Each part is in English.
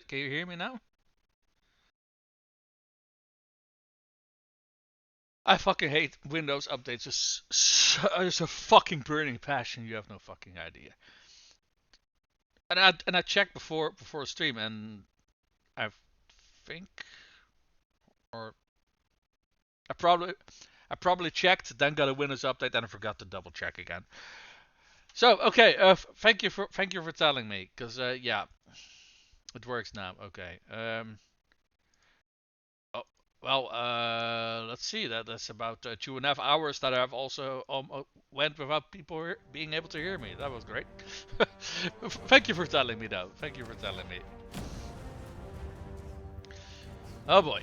Can you hear me now? I fucking hate Windows updates. It's a fucking burning passion. You have no fucking idea. And I checked before stream, and I think, or I probably I probably checked, then got a Windows update, and I forgot to double check again. So okay, thank you for telling me, cause yeah, it works now. Okay. Oh, well, let's see. That's about 2.5 hours that I've also went without people being able to hear me. That was great. Thank you for telling me, though. Thank you for telling me. Oh boy.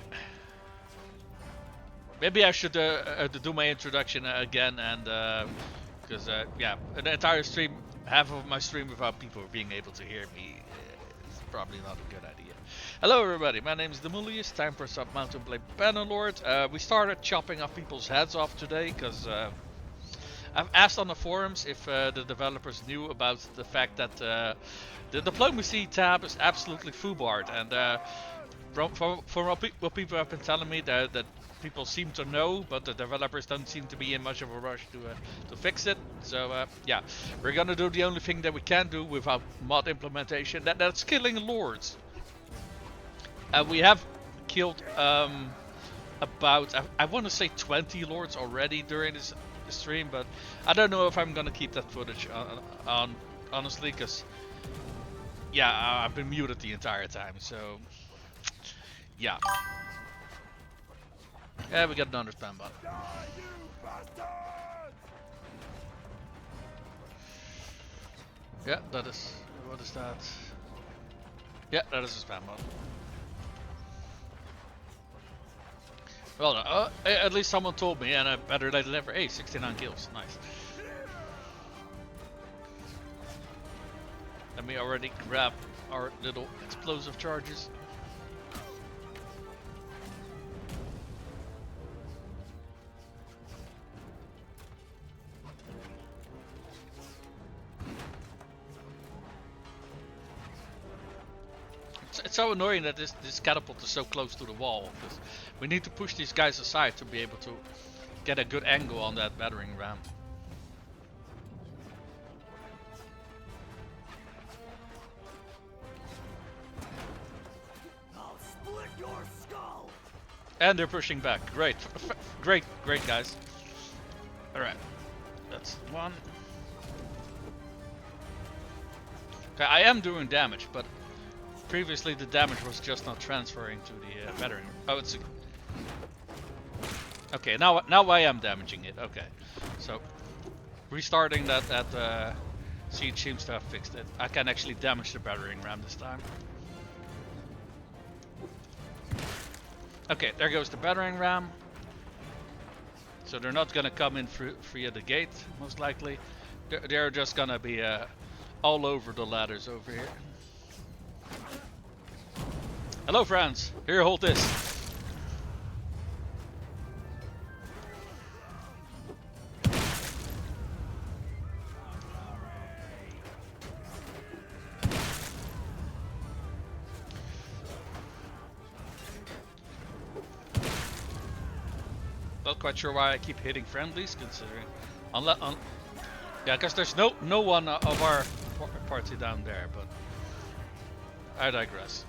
Maybe I should do my introduction again, and because yeah, an entire stream, half of my stream without people being able to hear me, is probably not a good idea. Hello everybody, my name is Demulius, time for some Mountain Blade Bannerlord. We started chopping off people's heads off today, because I've asked on the forums if the developers knew about the fact that the Diplomacy tab is absolutely FUBARéd, and from what people have been telling me, that people seem to know, but the developers don't seem to be in much of a rush to fix it. So yeah, we're gonna do the only thing that we can do without mod implementation. That's killing lords. We have killed about I want to say 20 lords already during this stream, but I don't know if I'm gonna keep that footage on honestly, because yeah, I've been muted the entire time. So yeah. Yeah, we got another spam bot. Yeah, that is. What is that? Yeah, that is a spam bot. Well, at least someone told me, and I better late than never. Hey, 69 kills. Nice. Let me already grab our little explosive charges. It's so annoying that this catapult is so close to the wall, because we need to push these guys aside to be able to get a good angle on that battering ram. I'll split your skull. And they're pushing back. Great, great guys. All right, that's one. Okay, I am doing damage, but previously the damage was just not transferring to the battering. Oh, it's okay. Now I am damaging it. Okay, so restarting that siege seems to have fixed it. I can actually damage the battering ram this time. Okay, there goes the battering ram. So they're not gonna come in via the gate, most likely. They're just gonna be all over the ladders over here. Hello, friends. Here, hold this. Not quite sure why I keep hitting friendlies, considering, yeah, because there's no one of our party down there, but I digress.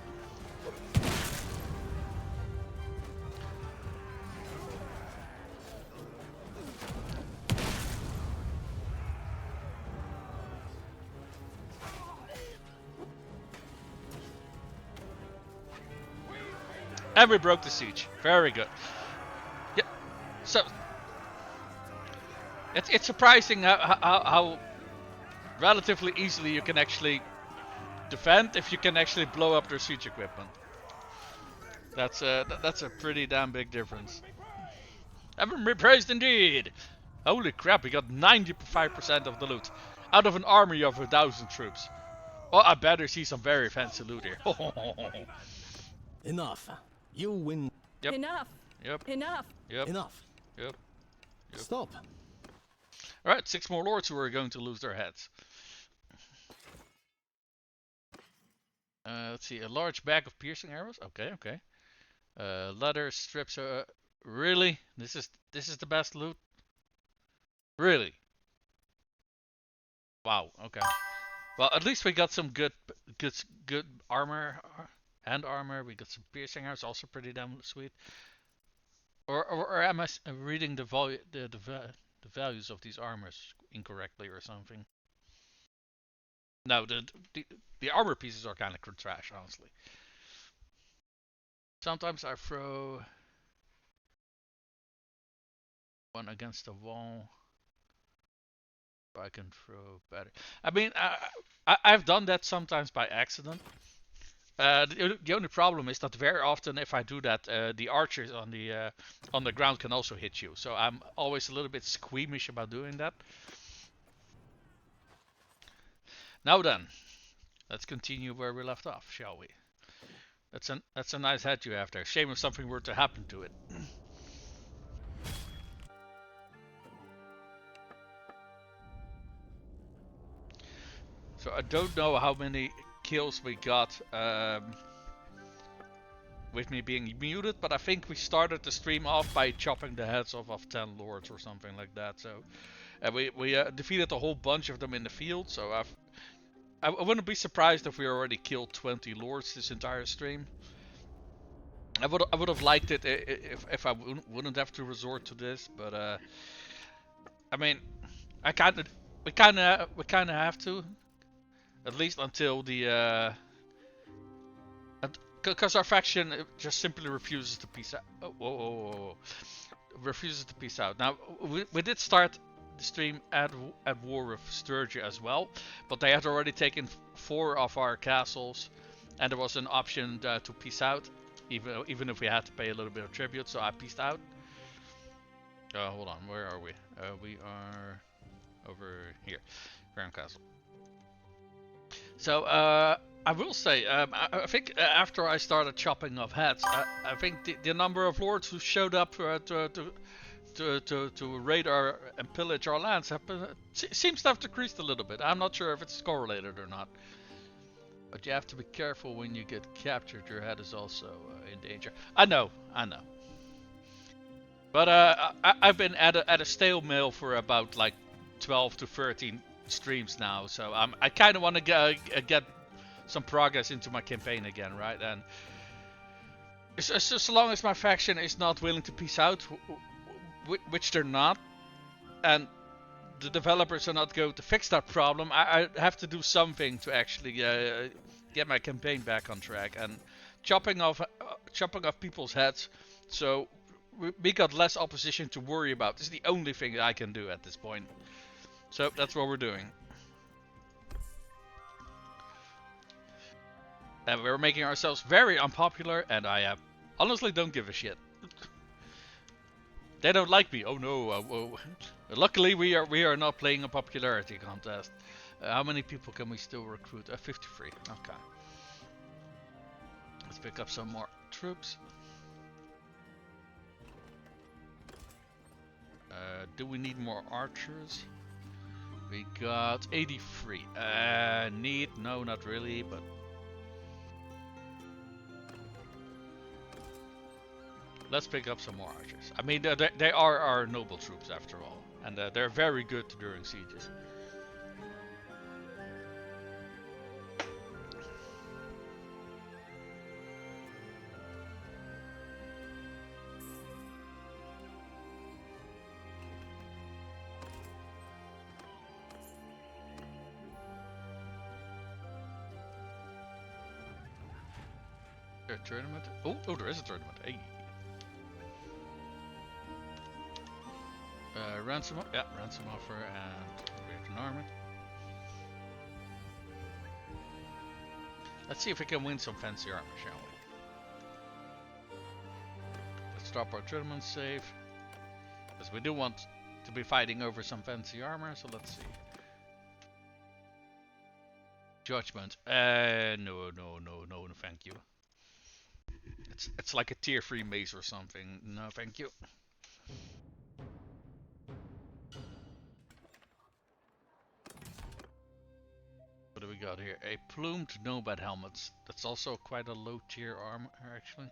And we broke the siege. Very good. Yeah. So it's surprising how relatively easily you can actually defend if you can actually blow up their siege equipment. That's a pretty damn big difference. Heaven be praised indeed. Holy crap, we got 95% of the loot out of an army of 1,000 troops. Well, I better see some very fancy loot here. Enough. You win. Yep. Enough. Yep. Enough. Yep. Enough. Yep. Stop. Alright, 6 more lords who are going to lose their heads. Let's see, a large bag of piercing arrows. Okay, okay. Leather strips. Really? This is the best loot. Really? Wow. Okay. Well, at least we got some good armor, hand armor. We got some piercing arrows, also pretty damn sweet. Or am I reading the values of these armors incorrectly or something? No, the armor pieces are kind of trash, honestly. Sometimes I throw one against the wall. I can throw better. I mean, I've done that sometimes by accident. The only problem is that very often, if I do that, the archers on the ground can also hit you. So I'm always a little bit squeamish about doing that. Now then, let's continue where we left off, shall we? That's a nice head you have there. Shame if something were to happen to it. So I don't know how many kills we got with me being muted, but I think we started the stream off by chopping the heads off of 10 lords or something like that. So we defeated a whole bunch of them in the field. So I wouldn't be surprised if we already killed 20 lords this entire stream. I would have liked it if I wouldn't have to resort to this, but I mean, we kind of have to, at least until the because our faction just simply refuses to peace out. Oh, whoa, whoa, whoa, whoa. Refuses to peace out. Now we did start the stream at war with Sturgia as well, but they had already taken 4 of our castles, and there was an option to peace out, even if we had to pay a little bit of tribute. So I peaced out. Hold on, where are we? We are over here, Grand Castle. So I will say, I think after I started chopping off heads, I think the number of lords who showed up to raid our and pillage our lands seems to have decreased a little bit. I'm not sure if it's correlated or not. But you have to be careful when you get captured. Your head is also in danger. I know. But I've been at a stalemate for about like 12 to 13 streams now, so I kind of want to get some progress into my campaign again, right? And so long as my faction is not willing to peace out, which they're not, and the developers are not going to fix that problem, I have to do something to actually get my campaign back on track. And chopping off people's heads, so we got less opposition to worry about. This is the only thing that I can do at this point. So that's what we're doing. And we're making ourselves very unpopular, and I honestly don't give a shit. They don't like me. Oh no. Luckily we are not playing a popularity contest. How many people can we still recruit? 53. Okay. Let's pick up some more troops. Do we need more archers? We got 83. No, not really, but let's pick up some more archers. I mean, they are our noble troops after all, and they're very good during sieges. Is there a tournament? Oh, there is a tournament. Hey. Ransom offer and create an army. Let's see if we can win some fancy armor, shall we? Let's drop our tournament save, because we do want to be fighting over some fancy armor. So let's see. Judgment. No, thank you. It's like a tier 3 mace or something. No, thank you. What do we got here? A plumed nomad helmet. That's also quite a low tier armor, actually.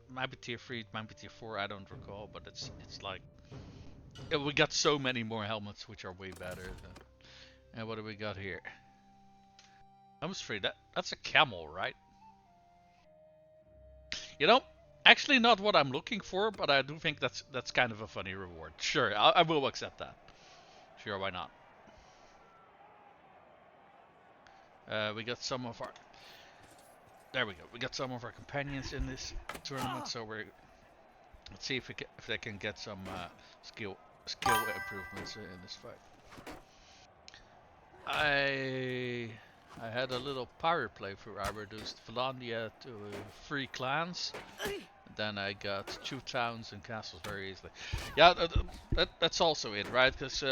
Might be tier 3, might be tier 4, I don't recall, but it's like... we got so many more helmets which are way better. And what do we got here? Helmet's free. That's a camel, right? You know, actually not what I'm looking for, but I do think that's kind of a funny reward. Sure, I will accept that. Sure, why not? We got some of our... There we go. We got some of our companions in this tournament, so we're... Let's see if they can get some skill improvements in this fight. I had a little pirate playthrough. I reduced Valandia to 3 clans. Then I got 2 towns and castles very easily. Yeah, that's also it, right? Because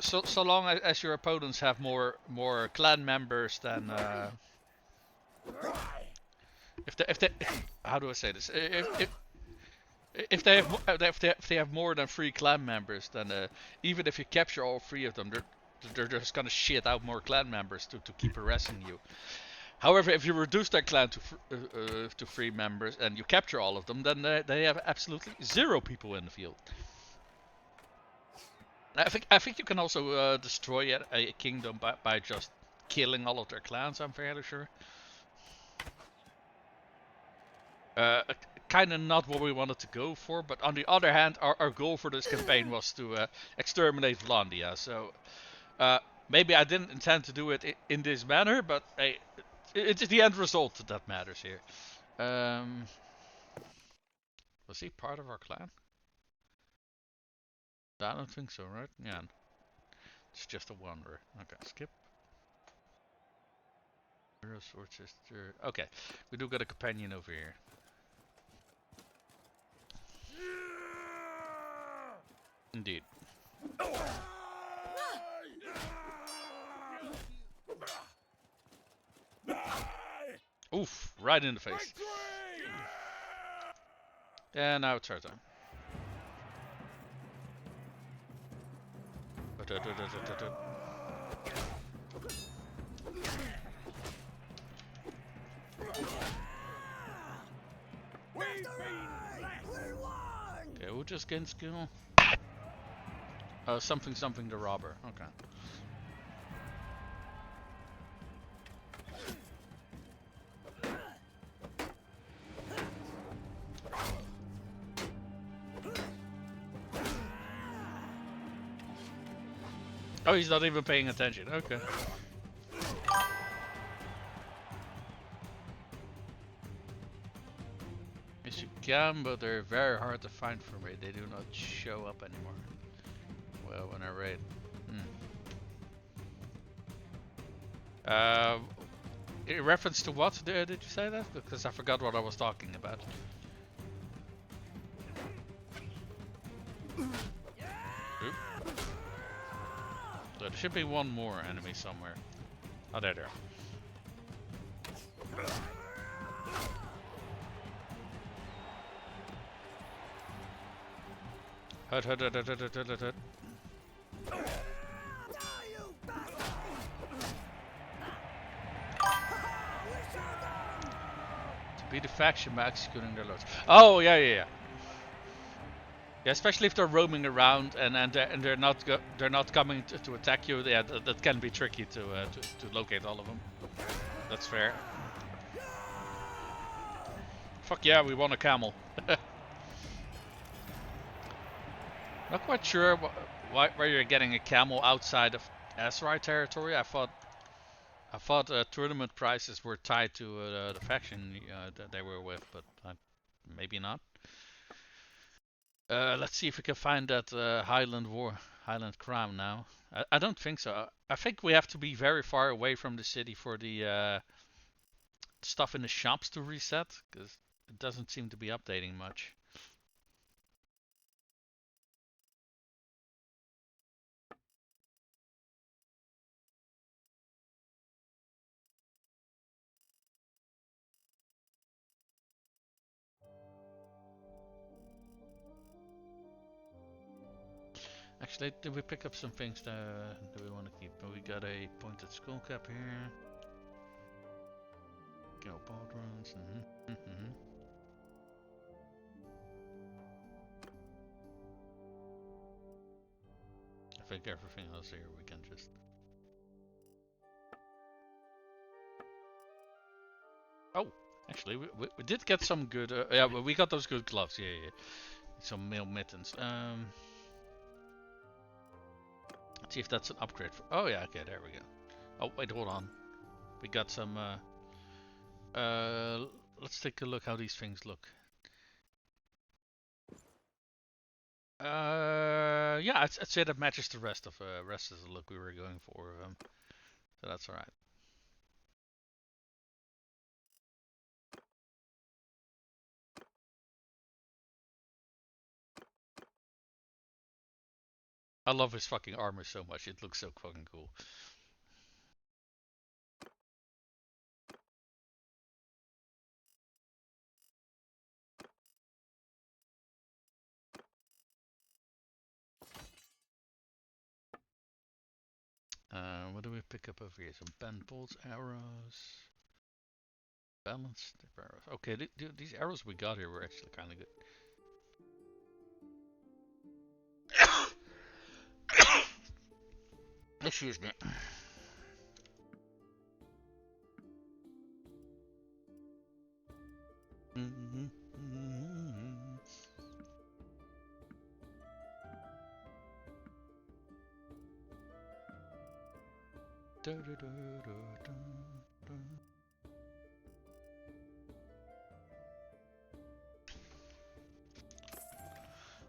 so long as your opponents have more clan members than if they how do I say this? If they have more than 3 clan members, then even if you capture all 3 of them, they're just gonna shit out more clan members to keep harassing you. However, if you reduce that clan to 3 members and you capture all of them, then they have absolutely 0 people in the field. I think you can also destroy a kingdom by just killing all of their clans. I'm fairly sure. Kind of not what we wanted to go for, but on the other hand, our goal for this campaign was to exterminate Vlandia. So maybe I didn't intend to do it in this manner, but it's the end result that matters here. Was he part of our clan? I don't think so, right? Yeah. It's just a wanderer. Okay, skip. Sword sister. Okay, we do got a companion over here. Indeed. Oof, right in the face. And now it's our time. Okay, we'll just gain skill. Something the robber. Okay. Oh, he's not even paying attention. Okay. Yes, you can, but they're very hard to find for me. They do not show up anymore. Well, when I raid. In reference to what did you say that? Because I forgot what I was talking about. Oop. So there should be one more enemy somewhere. Oh, there they are. Hut. To be the faction by executing their lords. Oh, yeah. Yeah, especially if they're roaming around and they're not coming to attack you. Yeah, that can be tricky to locate all of them. That's fair. Fuck yeah, we won a camel. Not quite sure where you're getting a camel outside of Azrai territory. I thought tournament prices were tied to the faction that they were with, but maybe not. Let's see if we can find that Highland Crown now. I don't think so. I think we have to be very far away from the city for the stuff in the shops to reset, because it doesn't seem to be updating much. Actually, did we pick up some things that we want to keep? We got a pointed skull cap here. Go board runs. I think everything else here we can just. Oh, actually, we did get some good. Yeah, we got those good gloves. Yeah. Some mail mittens. Let's see if that's an upgrade. Oh yeah, okay, there we go. Oh wait, hold on. We got some. Let's take a look how these things look. Yeah, I'd say that matches the rest of the look we were going for. So that's all right. I love his fucking armor so much. It looks so fucking cool. What do we pick up over here? Some bent bolts, arrows, balanced arrows. Okay, these arrows we got here were actually kind of good. Excuse me.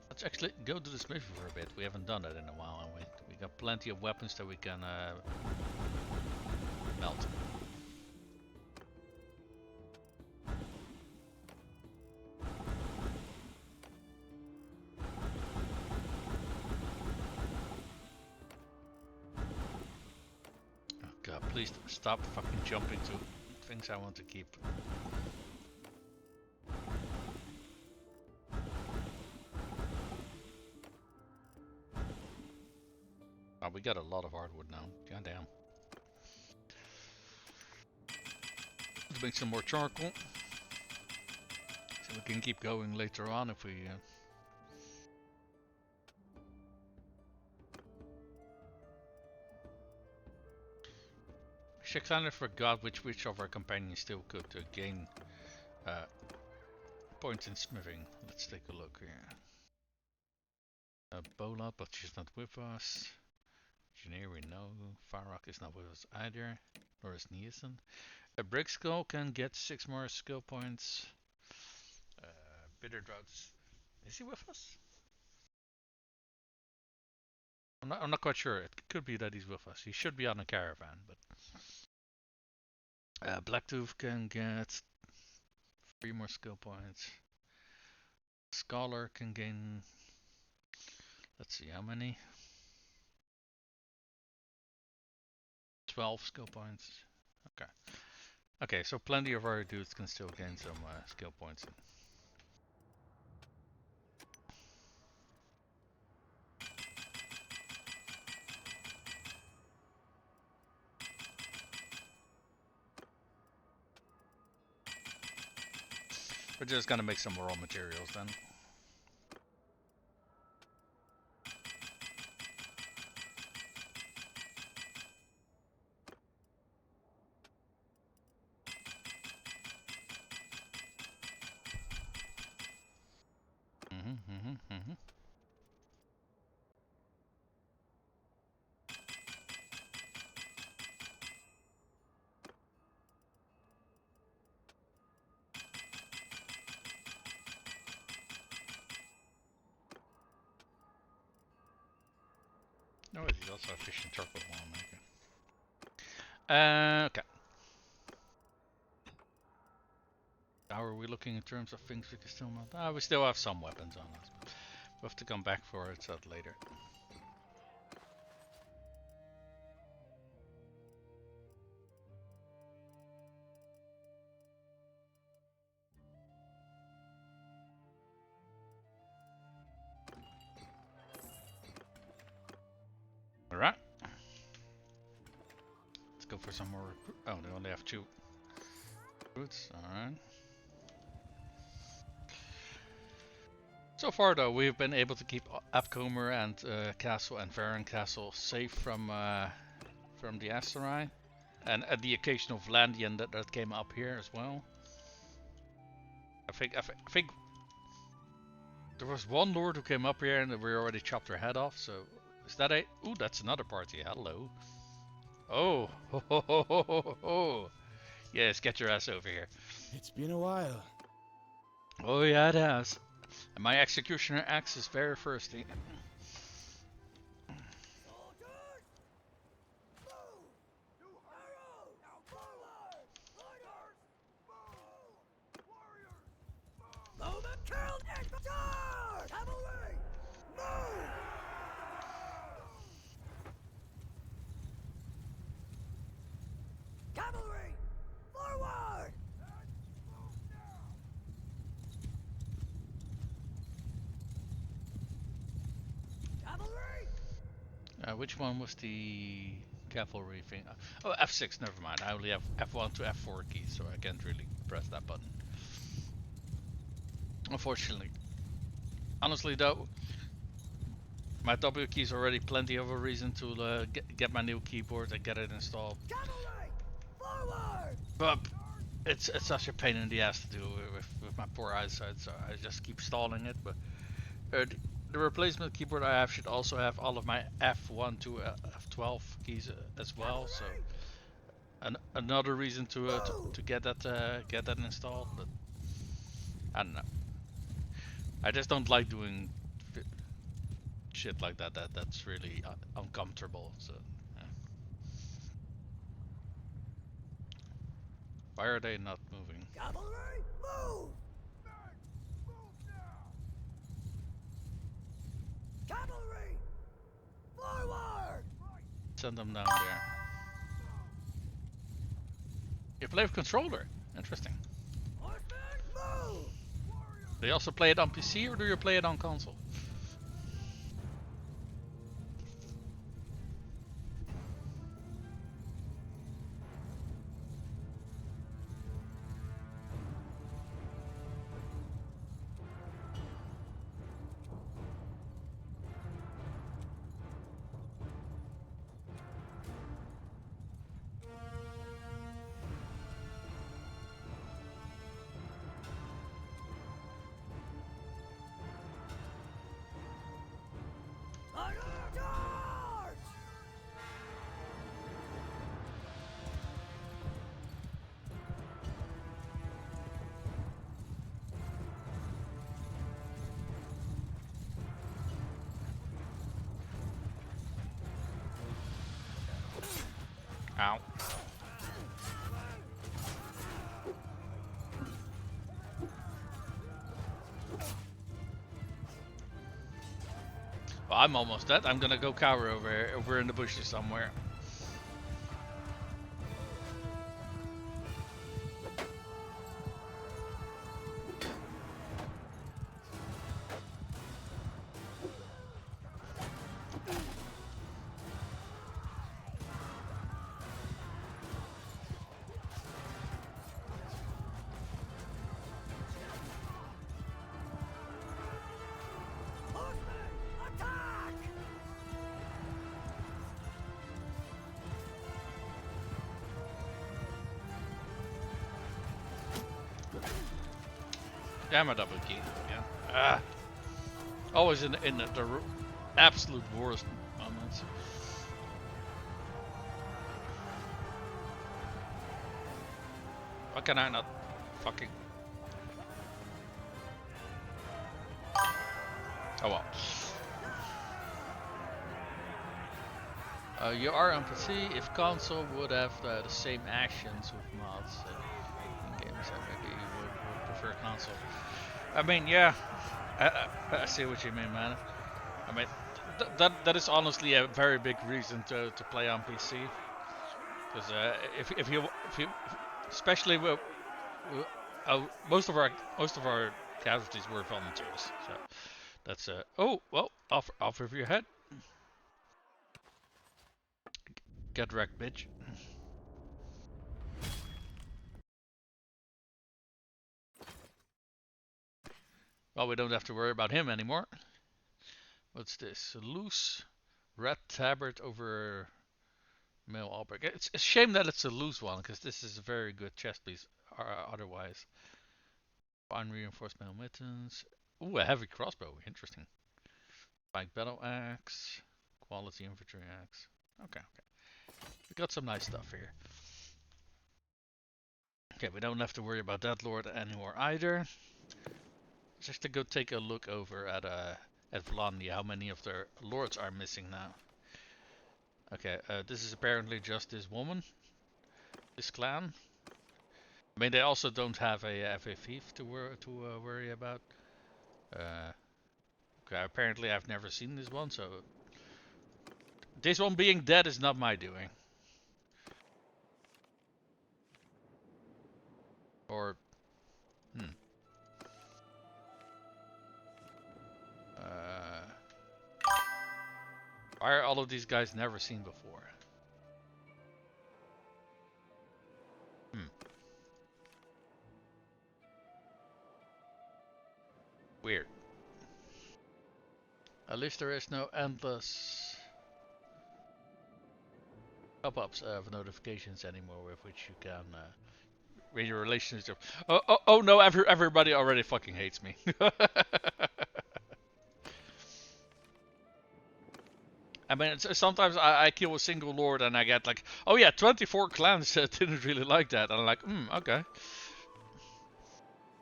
Let's actually go to the smithy for a bit. We haven't done that in a while, have we? We got plenty of weapons that we can melt. Oh god, please stop fucking jumping to things I want to keep. Oh, we got a lot of hardwood now. God damn. Let's make some more charcoal. So we can keep going later on if we... I kind of forgot which of our companions still could gain points in smithing. Let's take a look here. Bola, but she's not with us. Engineer, we know. Farrak is not with us either. Nor is Nielsen. A brick skull can get 6 more skill points. Bitter droughts. Is he with us? I'm not quite sure. It could be that he's with us. He should be on a caravan, but Blacktooth can get 3 more skill points. Scholar can gain. Let's see how many. 12 skill points. Okay. Okay, so plenty of our dudes can still gain some skill points. We're just gonna make some raw materials then. No, he's also a fish and charcoal maker. Okay. How are we looking in terms of things we can still not? We still have some weapons on us. We'll have to come back for it later. Alright. Let's go for some more recruit. Oh, they only have 2 recruits. Alright. So far, though, we've been able to keep Afcomer and Castle and Varen Castle safe from the asteroid, and the occasional Vlandian that came up here as well. I think there was one lord who came up here and we already chopped their head off. So is that a? Ooh, that's another party. Hello. Oh, ho, ho, ho, ho, ho, ho. Yes, get your ass over here. It's been a while. Oh yeah, it has. And my executioner axe is very thirsty. Cavalry! Forward! Cavalry! Which one was the cavalry thing? Oh, F6, never mind. I only have F1 to F4 keys, so I can't really press that button. Unfortunately. Honestly though, my W key is already plenty of a reason to get my new keyboard and get it installed. Cavalry! Forward! But it's such a pain in the ass to do with my poor eyesight, so I just keep stalling it. But the replacement keyboard I have should also have all of my F1 to F12 keys as well. So another reason to get that installed. But I don't know. I just don't like doing shit like that. That's really uncomfortable. So. Yeah. Why are they not moving? Cavalry, move! Move now! Cavalry! Forward! Send them down there. You play with controller. Interesting. Horsemen, move! Do you also play it on PC or do you play it on console? Ow. Well, I'm almost dead. I'm gonna go cower over in the bushes somewhere. Damn, a double key. Yeah. Always in the absolute worst moments. Why can I not fucking... Oh well. You are on PC. If console would have the same actions with mods in games, maybe you would prefer console. I mean, yeah, I see what you mean, man. I mean, that is honestly a very big reason to play on PC. Because if you especially most of our casualties were volunteers, so that's oh well, off of your head. Get wrecked, bitch. Well, we don't have to worry about him anymore. What's this? A loose red tabard over male Albrecht. It's a shame that it's a loose one, because this is a very good chest piece otherwise. Fine reinforced metal mittens. Ooh, a heavy crossbow. Interesting. Spike battle axe. Quality infantry axe. Okay, okay. We got some nice stuff here. Okay, we don't have to worry about that lord anymore either. Just to go take a look over at Vlandia, how many of their lords are missing now. Okay, this is apparently just this woman, this clan. I mean, they also don't have a thief to worry about. Okay, apparently I've never seen this one, so this one being dead is not my doing. Or, hmm. Why are all of these guys never seen before? Hmm. Weird. At least there is no endless pop-ups of notifications anymore with which you can read your relationship. Oh no! Everybody already fucking hates me. I mean, sometimes I kill a single lord and I get like, oh yeah, 24 clans didn't really like that, and I'm like, okay.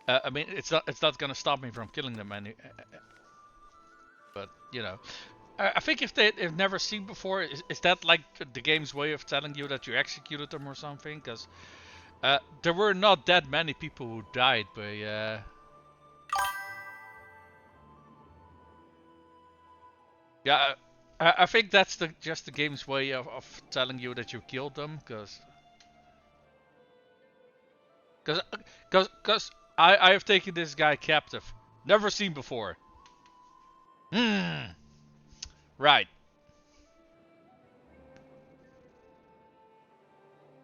I mean, it's not gonna stop me from killing them but you know, I think if they've never seen before, is that like the game's way of telling you that you executed them or something? Because there were not that many people who died, but yeah, I think that's just the game's way of telling you that you killed them, because I have taken this guy captive, never seen before. Right,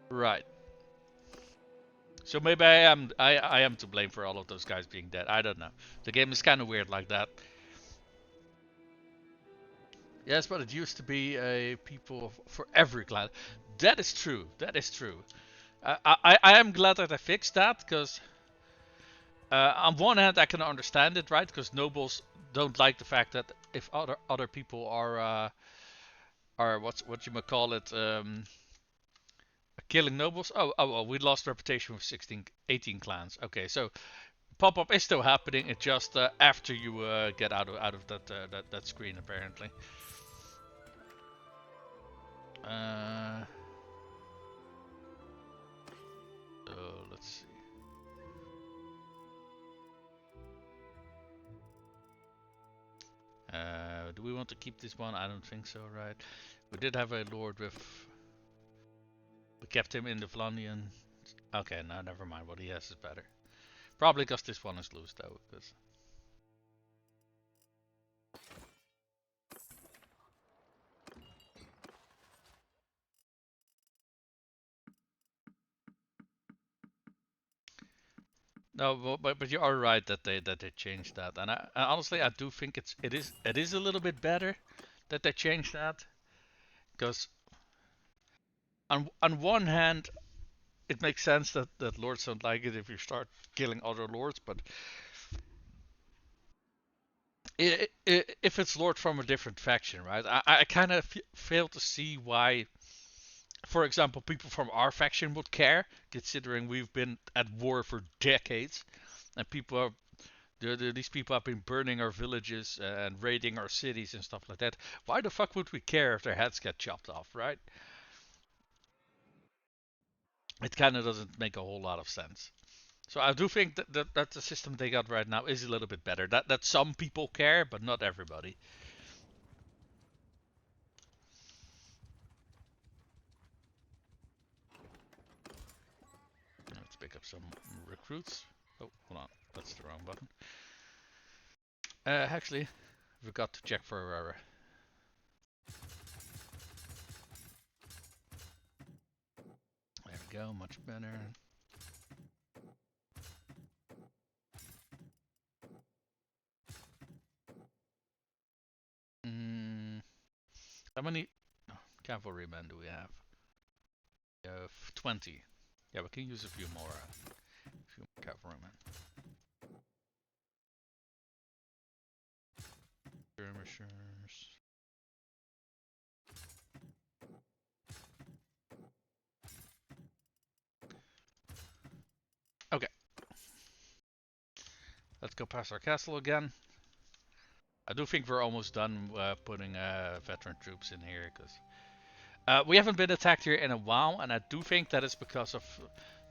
right. So maybe I am to blame for all of those guys being dead. I don't know. The game is kind of weird like that. Yes, but it used to be a people for every clan. That is true. That is true. I am glad that I fixed that, because on one hand I can understand it, right? Because nobles don't like the fact that if other people are what you might call it, killing nobles. Oh well, we lost reputation with 18 clans. Okay, so pop-up is still happening. It's just after you get out of that screen apparently. So let's see. Do we want to keep this one? I don't think so, right? We did have a lord with. We kept him in the Vlandian. Okay, no, never mind. What he has is better. Probably because this one is loose, though. Cause... No, but you are right that they changed that, and honestly I do think it is a little bit better that they changed that, because on one hand it makes sense that lords don't like it if you start killing other lords, but if it's lord from a different faction, right? I kind of fail to see why, for example, people from our faction would care, considering we've been at war for decades, and people are these people have been burning our villages and raiding our cities and stuff like that. Why the fuck would we care if their heads get chopped off, right? It kind of doesn't make a whole lot of sense. So I do think that the system they got right now is a little bit better. That some people care, but not everybody. Let's pick up some recruits. Oh, hold on, that's the wrong button. Actually, we forgot to check for go, much better. How many cavalrymen do we have? We have 20. Yeah, we can use a few more cavalrymen. Skirmishers. Okay. Let's go past our castle again. I do think we're almost done putting veteran troops in here, because we haven't been attacked here in a while, and I do think that is because of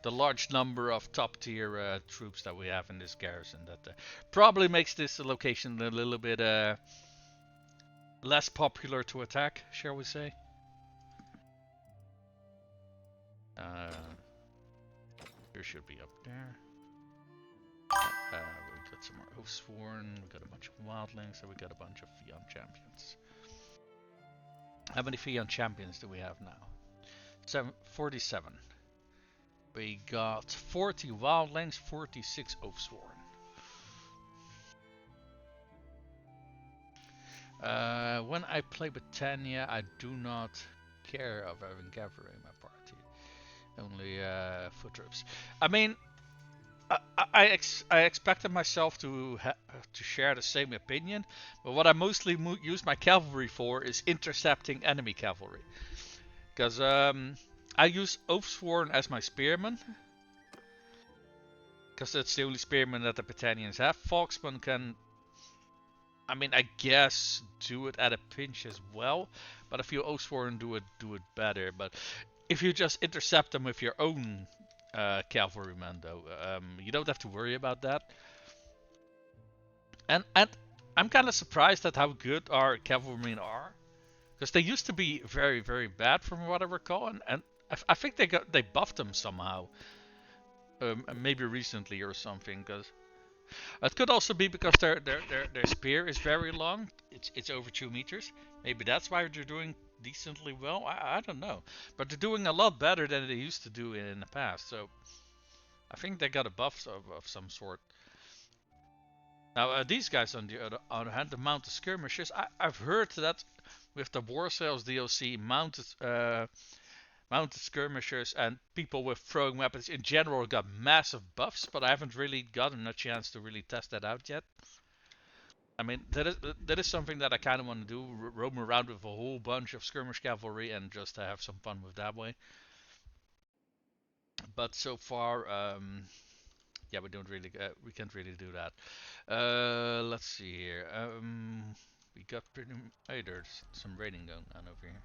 the large number of top tier troops that we have in this garrison. That probably makes this location a little bit less popular to attack, shall we say. Here should be up there. We got some more Oathsworn, we got a bunch of Wildlings, and we got a bunch of Fion champions. How many Fion champions do we have now? 47. We got 40 Wildlings, 46 Oathsworn. When I play Britannia, I do not care of having cavalry in my party. Only foot troops. I mean, I expected myself to share the same opinion, but what I mostly use my cavalry for is intercepting enemy cavalry. Because I use Oathsworn as my spearman, because that's the only spearman that the Britannians have. Foxman can, I mean, I guess do it at a pinch as well, but I feel Oathsworn do it better. But if you just intercept them with your own cavalrymen, though, you don't have to worry about that. And I'm kind of surprised at how good our cavalrymen are, because they used to be very, very bad from what I recall, and I think they buffed them somehow, maybe recently or something. Because it could also be because their spear is very long. It's over 2 meters. Maybe that's why they're doing decently well. I don't know, but they're doing a lot better than they used to do in the past. So I think they got a buff of some sort. Now these guys on the other hand, the mounted skirmishers. I've heard that with the War Sales DLC, mounted skirmishers and people with throwing weapons in general got massive buffs, but I haven't really gotten a chance to really test that out yet. I mean, that is something that I kind of want to do, roam around with a whole bunch of skirmish cavalry and just have some fun with that way. But so far, yeah, we can't really do that. Let's see here. We got pretty. Hey, there's some raiding going on over here.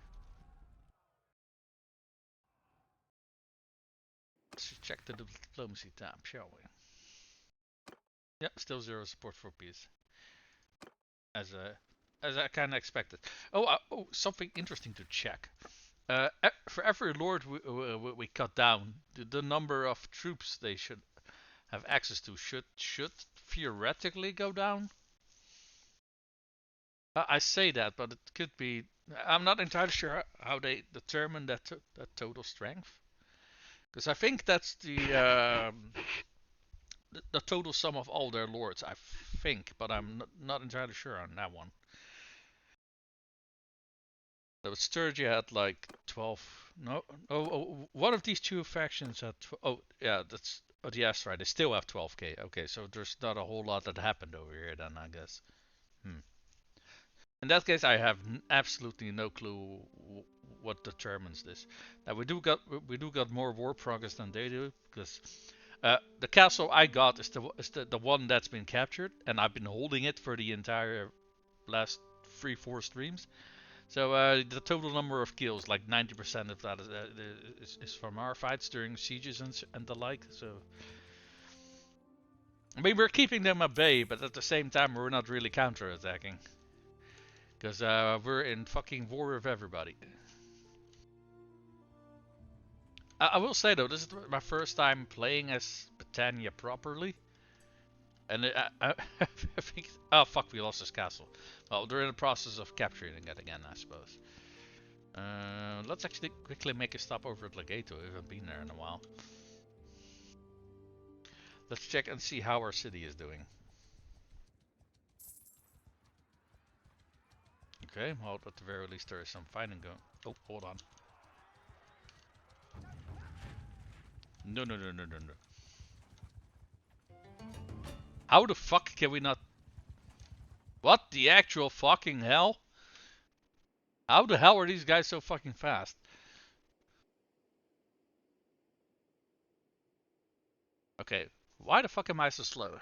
Let's check the diplomacy tab, shall we? Yeah, still 0 support for peace. As I kind of expected. Oh, something interesting to check. For every lord we cut down, the number of troops they should have access to should theoretically go down. I say that, but it could be. I'm not entirely sure how they determine that total strength, because I think that's the total sum of all their lords. I think, but I'm not entirely sure on that one. So Sturgia had like 12. No, one of these two factions had. Oh, yeah, that's. Oh, yes, right. They still have 12k. Okay, so there's not a whole lot that happened over here then, I guess. In that case, I have absolutely no clue what determines this. Now we do got more war progress than they do, because the castle I got is the one that's been captured, and I've been holding it for the entire last 3-4 streams. So the total number of kills, like 90% of that is from our fights during sieges and the like. So I mean, we're keeping them at bay, but at the same time we're not really counter-attacking, because we're in fucking war with everybody. I will say though, this is my first time playing as Britannia properly. And I think... Oh fuck, we lost this castle. Well, they're in the process of capturing it again, I suppose. let's actually quickly make a stop over at Legato. We haven't been there in a while. Let's check and see how our city is doing. Okay, well, at the very least there is some fighting going. Oh, hold on. No. How the fuck can we not... What the actual fucking hell? How the hell are these guys so fucking fast? Okay, why the fuck am I so slow?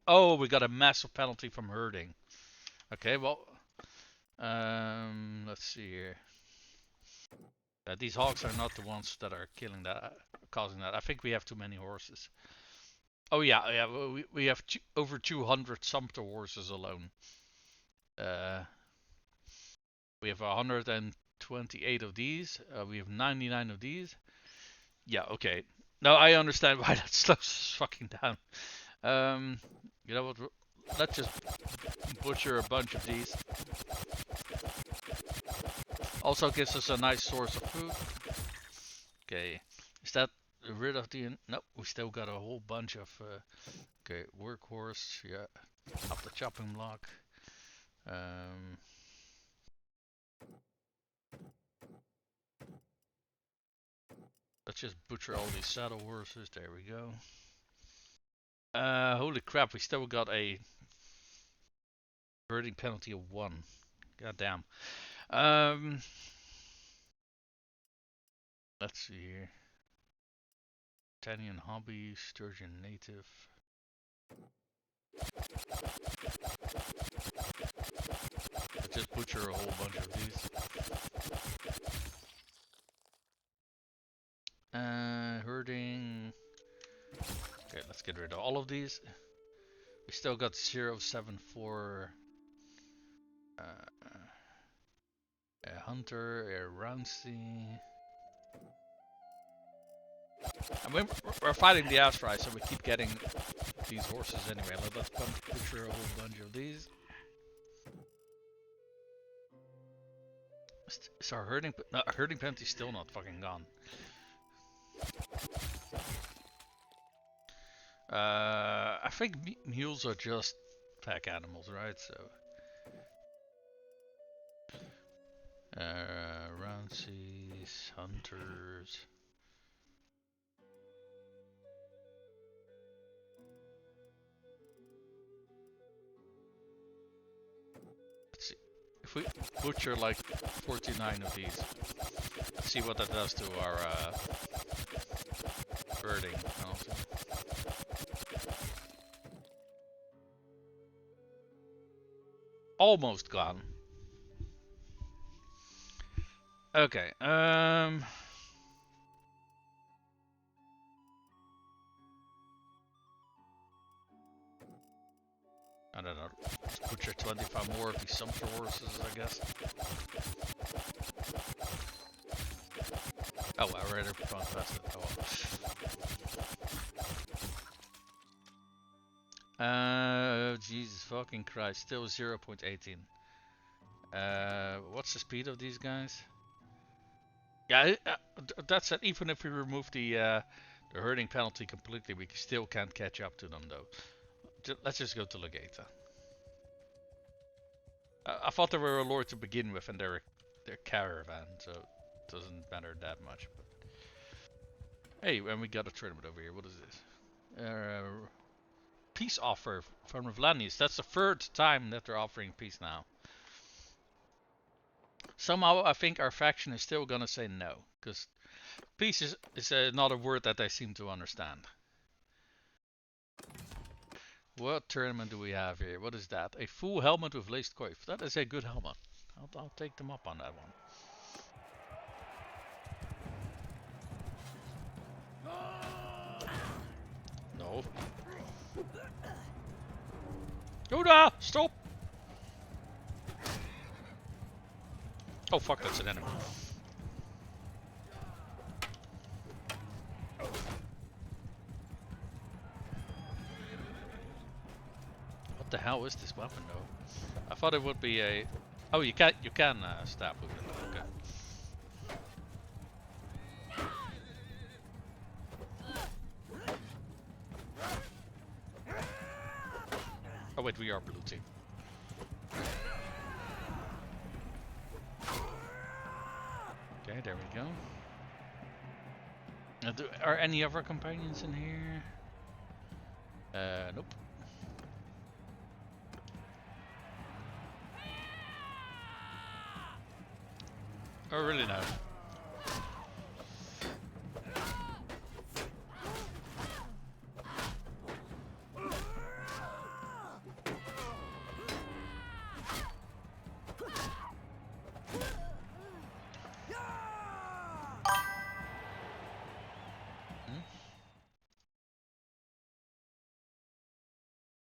Oh, we got a massive penalty from herding. Okay, well, let's see here. These hogs are not the ones that are killing that, causing that. I think we have too many horses. Oh yeah. We have over 200 sumpter horses alone. We have 128 of these. We have 99 of these. Yeah, okay. Now I understand why that slows us fucking down. You know what? Let's just butcher a bunch of these. Also gives us a nice source of food. Okay, is that rid of the... Nope, we still got a whole bunch of... Okay, workhorse, yeah. Up the chopping block. Let's just butcher all these saddle horses. There we go. Holy crap, we still got a herding penalty of 1. God damn. Let's see here. Italian hobby, sturgeon native. Let's just butcher a whole bunch of these. Herding. Okay, let's get rid of all of these. We still got 074. A hunter, a roundsy. I mean, we're fighting the ass fry, so we keep getting these horses anyway. Let's butcher a whole bunch of these. Is our herding... No, herding penalty still not fucking gone. I think mules are just pack animals, right? So... roundsies, hunters... If we butcher like 49 of these, let's see what that does to our herding penalty. Almost gone. Okay, I don't know. Let's butcher 25 more of these sumpter horses, I guess. Oh, I already gone past it. Oh. Jesus fucking Christ. Still 0.18. What's the speed of these guys? Yeah, that's it. Even if we remove the herding penalty completely, we still can't catch up to them, though. Let's just go to Legato. I thought they were a lord to begin with, and they're caravan, so it doesn't matter that much. But hey, and we got a tournament over here. What is this? Peace offer from Rivlanius. That's the 3rd time that they're offering peace now. Somehow I think our faction is still gonna say no, because peace is not a word that they seem to understand. What tournament do we have here? What is that? A full helmet with laced coif. That is a good helmet. I'll take them up on that one. No. Yoda! Stop! Oh fuck, that's an enemy. What the hell is this weapon though? thought it would be a. Oh, you can stab with it. Okay. Oh wait, we are blue team. Okay, there we go. Are any other companions in here? Nope. Oh, really no.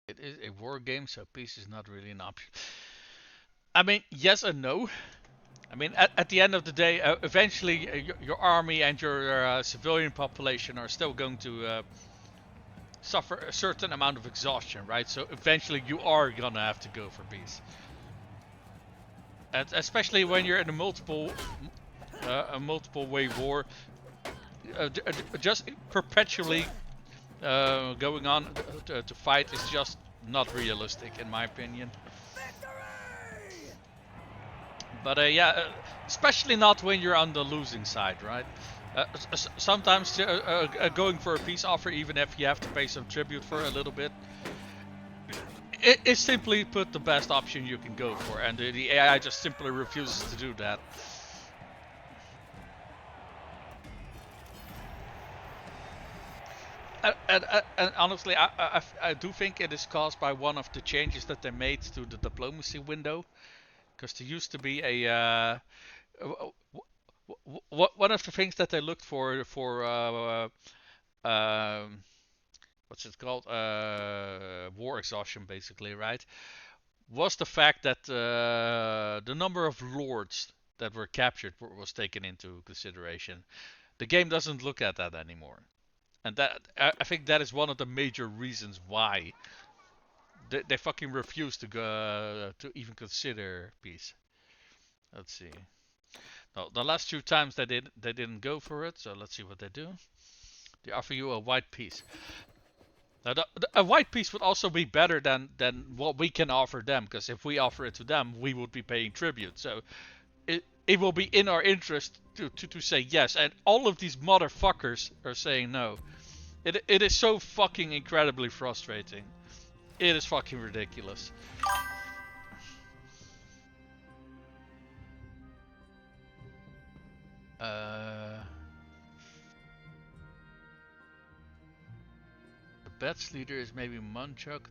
It is a war game, so peace is not really an option. I mean, yes and no. I mean, at the end of the day, eventually your army and your civilian population are still going to suffer a certain amount of exhaustion, right? So eventually you are gonna have to go for peace. And especially when you're in a multiple way war, just perpetually going on to fight is just not realistic, in my opinion. Victory! But yeah, especially not when you're on the losing side, right? Sometimes going for a peace offer, even if you have to pay some tribute for a little bit, it's simply put the best option you can go for, and the AI just simply refuses to do that. And honestly, I do think it is caused by one of the changes that they made to the diplomacy window, because there used to be a one of the things that they looked for what's it called, war exhaustion, basically, right, was the fact that the number of lords that were captured was taken into consideration. The game doesn't look at that anymore, and that I think that is one of the major reasons why they fucking refuse to go to even consider peace. Let's see. No, the last two times they didn't go for it. So let's see what they do. They offer you a white piece. Now, a white piece would also be better than what we can offer them, because if we offer it to them, we would be paying tribute. So it will be in our interest to say yes. And all of these motherfuckers are saying no. It is so fucking incredibly frustrating. It is fucking ridiculous. The best leader is maybe Munchuk.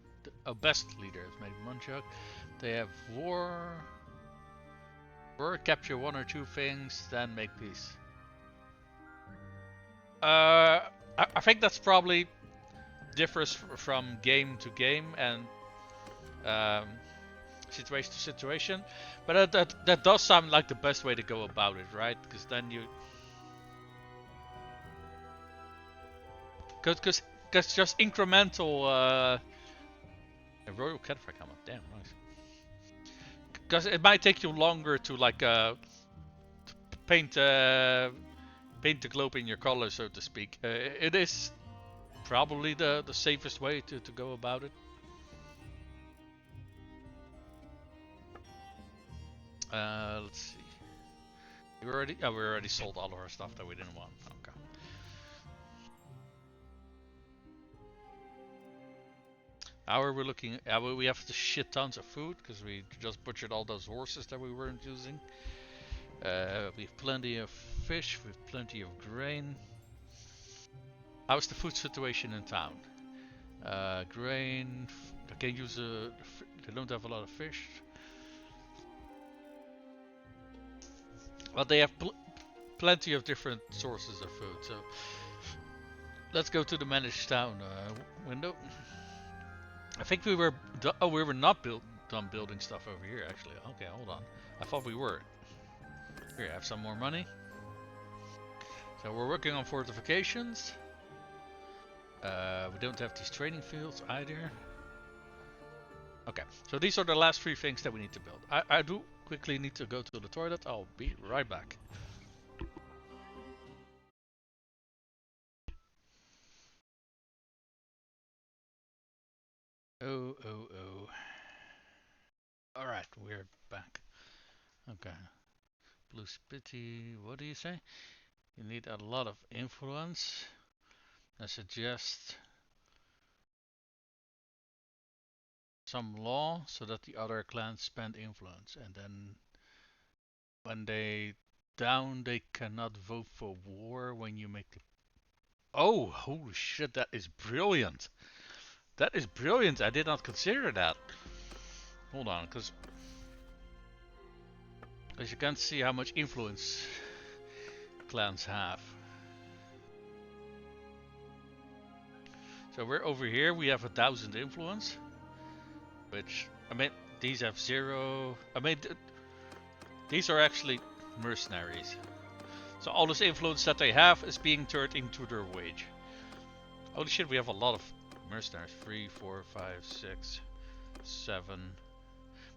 Best leader is maybe Munchuk. They have war. Capture one or two things, then make peace. I think that's probably differs from game to game and situation to situation, but that does sound like the best way to go about it, right? Because then you, because just incremental. A royal cataphragm come up, damn nice. Because it might take you longer to like paint paint the globe in your color, so to speak. It is probably the safest way to go about it. Let's see. We already sold all of our stuff that we didn't want. Okay. Now we're looking. We have the shit tons of food because we just butchered all those horses that we weren't using. We have plenty of fish. We have plenty of grain. How's the food situation in town? Grain. I can use they don't have a lot of fish. But they have plenty of different sources of food. So let's go to the managed town window. I think we were we were not done building stuff over here actually. Okay, hold on. I thought we were. Here, I have some more money. So we're working on fortifications. We don't have these training fields either. Okay, so these are the last 3 things that we need to build. I do quickly need to go to the toilet. I'll be right back. Oh. Alright, we're back. Okay. Blue Spitty, what do you say? You need a lot of influence. I suggest some law so that the other clans spend influence, and then when they down, they cannot vote for war when you make the. Oh, holy shit, that is brilliant! That is brilliant. I did not consider that. Hold on, because as you can see how much influence clans have. So we're over here. We have 1,000 influence, which I mean these have 0. I mean these are actually mercenaries. So all this influence that they have is being turned into their wage. Holy shit, we have a lot of mercenaries. 3, 4, 5, 6, 7.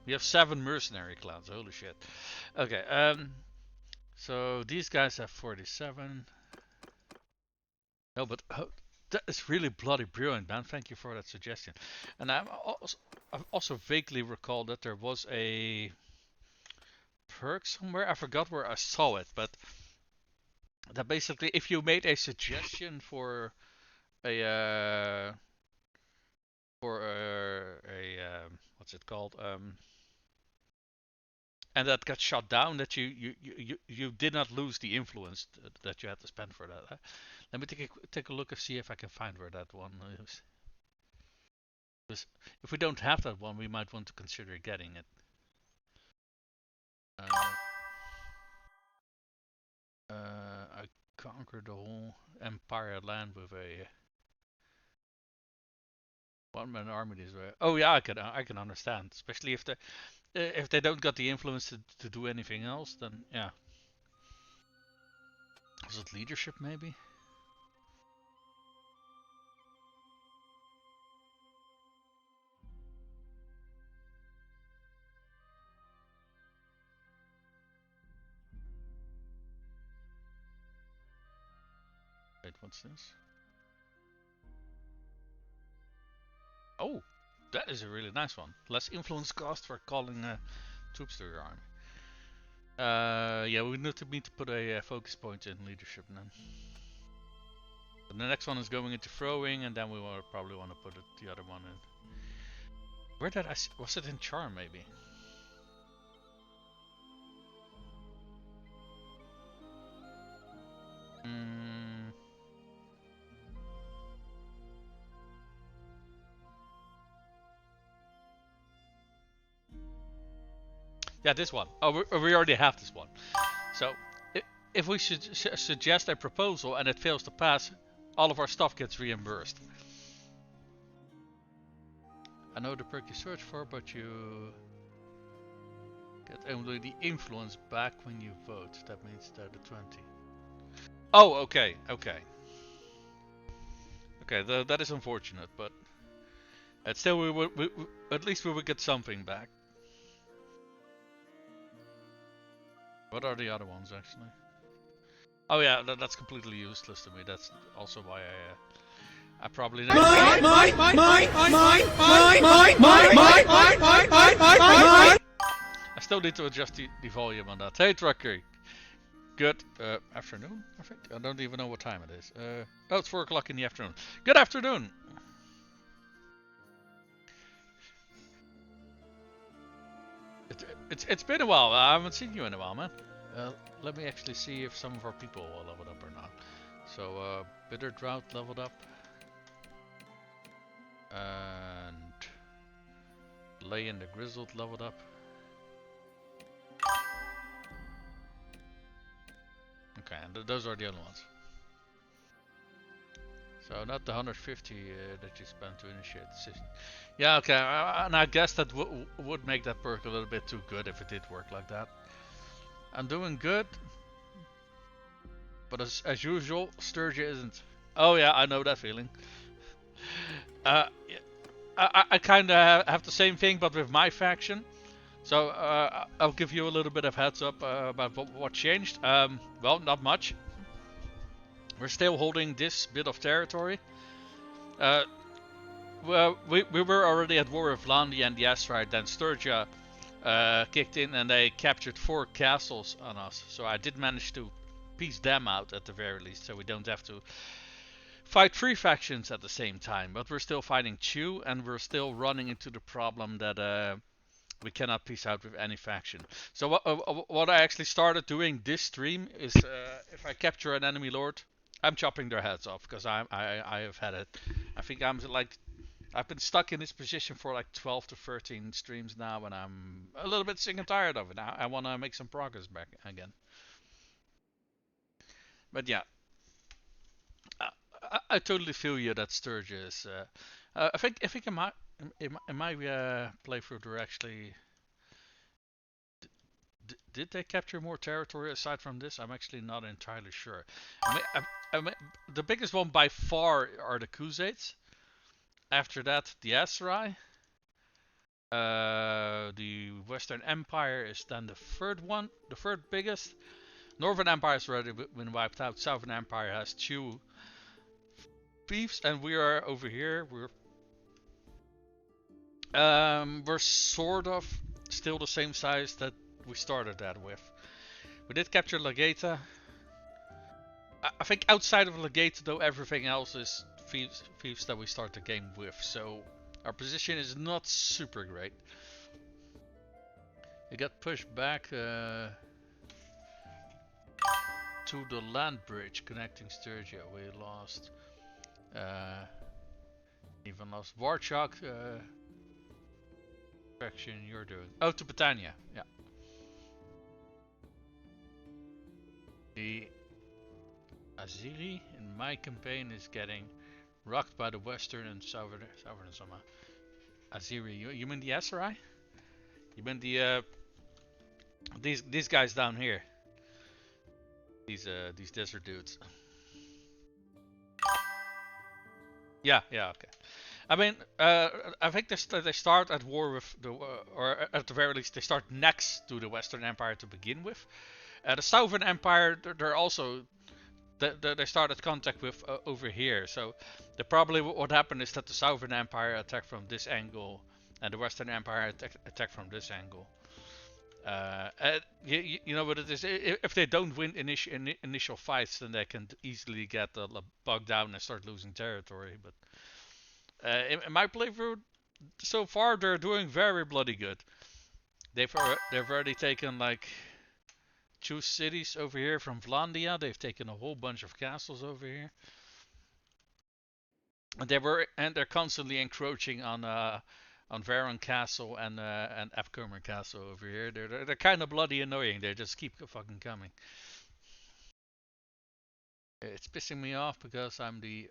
We have 7 mercenary clans. Holy shit. Okay, so these guys have 47. No, but that is really bloody brilliant, man. Thank you for that suggestion. And I've also vaguely recalled that there was a perk somewhere. I forgot where I saw it, but that basically, if you made a suggestion for a what's it called, and that got shut down, that you did not lose the influence that you had to spend for that. Let me take a look and see if I can find where that one is. Because if we don't have that one, we might want to consider getting it. I conquered the whole Empire land with a one-man army this way. Oh yeah, I can understand, especially if they don't got the influence to do anything else. Then yeah, was it leadership maybe? Wait, what's this? Oh, that is a really nice one. Less influence cost for calling troops to your army. Yeah, we need to put a focus point in leadership then. And the next one is going into throwing, and then we probably want to put the other one in. Where did I see? Was it in charm maybe? Yeah, this one. Oh, we already have this one. So, if we should suggest a proposal and it fails to pass, all of our stuff gets reimbursed. I know the perk you search for, but you get only the influence back when you vote. That means they're the 20. Oh, okay. Okay, that is unfortunate, but still, at least we would get something back. What are the other ones actually? Oh yeah, that's completely useless to me. That's also why I probably never. I still need to adjust the volume on that. Hey Trucker, good afternoon. I think I don't even know what time it is. Oh, it's 4 o'clock in the afternoon. Good afternoon. It's been a while. I haven't seen you in a while, man. Let me actually see if some of our people leveled up or not. So, Bitter Drought leveled up. And Lay and the Grizzled leveled up. Okay, and those are the other ones. So not the 150 that you spent to initiate the decision. Yeah, okay, and I guess that would make that perk a little bit too good if it did work like that. I'm doing good, but as usual, Sturgia isn't. Oh yeah, I know that feeling. Yeah, I kind of have the same thing, but with my faction. So I'll give you a little bit of heads up about what changed. Well, not much. We're still holding this bit of territory. Well, we were already at war with Landi and the Astride, then Sturgia kicked in and they captured 4 castles on us. So I did manage to piece them out at the very least, so we don't have to fight 3 factions at the same time. But we're still fighting 2, and we're still running into the problem that we cannot piece out with any faction. So what I actually started doing this stream is if I capture an enemy lord, I'm chopping their heads off, because I have had it. I think I've been stuck in this position for like 12 to 13 streams now, and I'm a little bit sick and tired of it. I want to make some progress back again. But yeah, I totally feel you that Sturge is. I think in my playthrough there actually did they capture more territory aside from this? I'm actually not entirely sure. The biggest one by far are the Khuzaids. After that, the Aserai. The Western Empire is then the third one, the third biggest. Northern Empire has already been wiped out. Southern Empire has 2 fiefs, and we are over here. We're sort of still the same size that we started that with. We did capture Legata. I think outside of Legata, though, everything else is fiefs that we start the game with. So our position is not super great. We got pushed back to the land bridge connecting Sturgia. We lost. Even lost Warchuk. Faction you're doing. Oh, to Britannia. Yeah. The Aziri in my campaign is getting rocked by the western and southern Soma. Aziri, you mean the Aserai? You mean the these guys down here? These desert dudes. Yeah, okay. I mean, I think they start at war with the, or at the very least, they start next to the Western Empire to begin with. The Southern Empire, they're also they started contact with over here. So probably what happened is that the Southern Empire attacked from this angle, and the Western Empire attacked from this angle. You know what it is. If they don't win initial fights, then they can easily get bogged down and start losing territory. But in my playthrough, so far they're doing very bloody good. They've already taken like 2 cities over here from Vlandia. They've taken a whole bunch of castles over here. And they're constantly encroaching on Varon Castle and Epcomer Castle over here. They're kind of bloody annoying. They just keep fucking coming. It's pissing me off because I'm the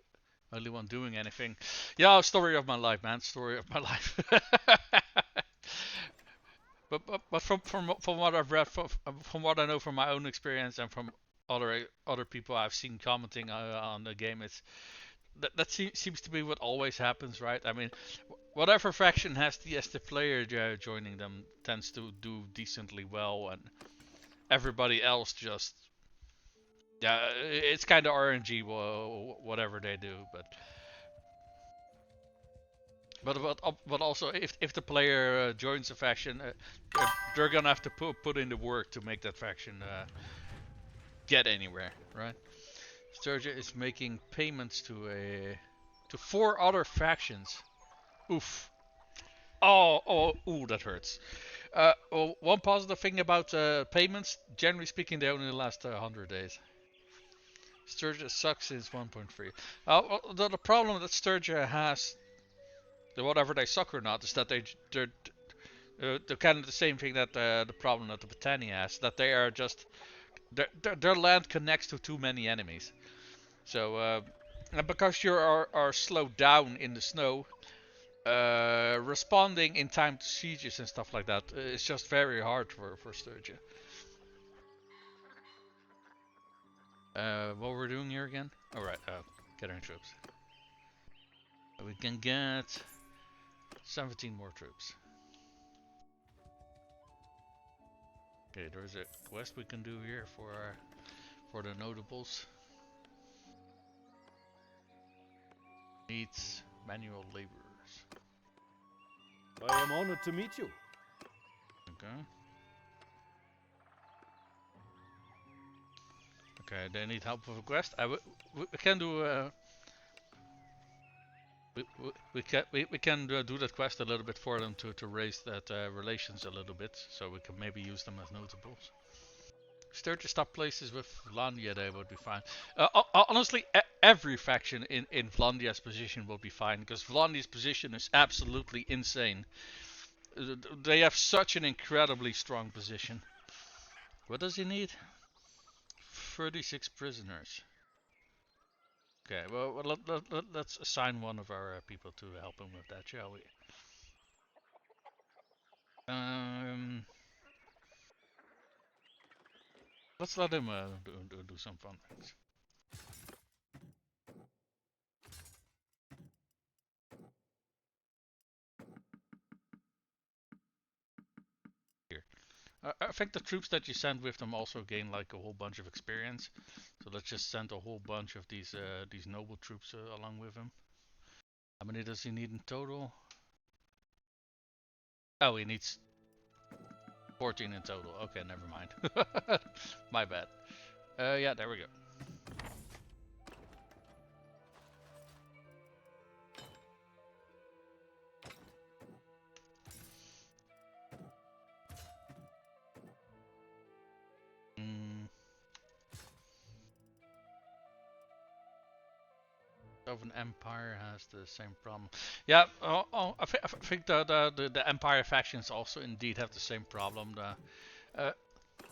only one doing anything. Yeah, story of my life, man. Story of my life. but from what I've read, from what I know from my own experience and from other people I've seen commenting on the game, it's that seems to be what always happens, right? I mean, whatever faction has the player joining them tends to do decently well, and everybody else just it's kind of RNG whatever they do, but also if the player joins a faction, they're gonna have to put in the work to make that faction get anywhere, right? Sturgia is making payments to 4 other factions. Oof. Ooh, that hurts. Well, one positive thing about payments, generally speaking, they only last 100 days. Sturgia sucks since 1.3. The problem that Sturgia has, whatever they suck or not, is that they're kind of the same thing that the problem that the Britannia has, that they are just their land connects to too many enemies. So and because you are slowed down in the snow, responding in time to sieges and stuff like that is just very hard for Sturgia. What we're doing here again? Alright, gathering troops. We can get 17 more troops. Okay, there's a quest we can do here for the notables. Needs manual laborers. I am honored to meet you. Okay. Okay, they need help with a quest. We can do we can do that quest a little bit for them to raise that relations a little bit, so we can maybe use them as notables. Start to stop places with Vlandia, they would be fine. Honestly, every faction in Vlandia's position will be fine, because Vlandia's position is absolutely insane. They have such an incredibly strong position. What does he need? 36 prisoners. Okay, well let's assign one of our people to help him with that, shall we? Let's let him do some fun things. Here. I think the troops that you send with them also gain like a whole bunch of experience. So let's just send a whole bunch of these noble troops along with him. How many does he need in total? Oh, he needs 14 in total. Okay, never mind. My bad. Yeah, there we go. Of an empire has the same problem. Yeah, I think the empire factions also indeed have the same problem.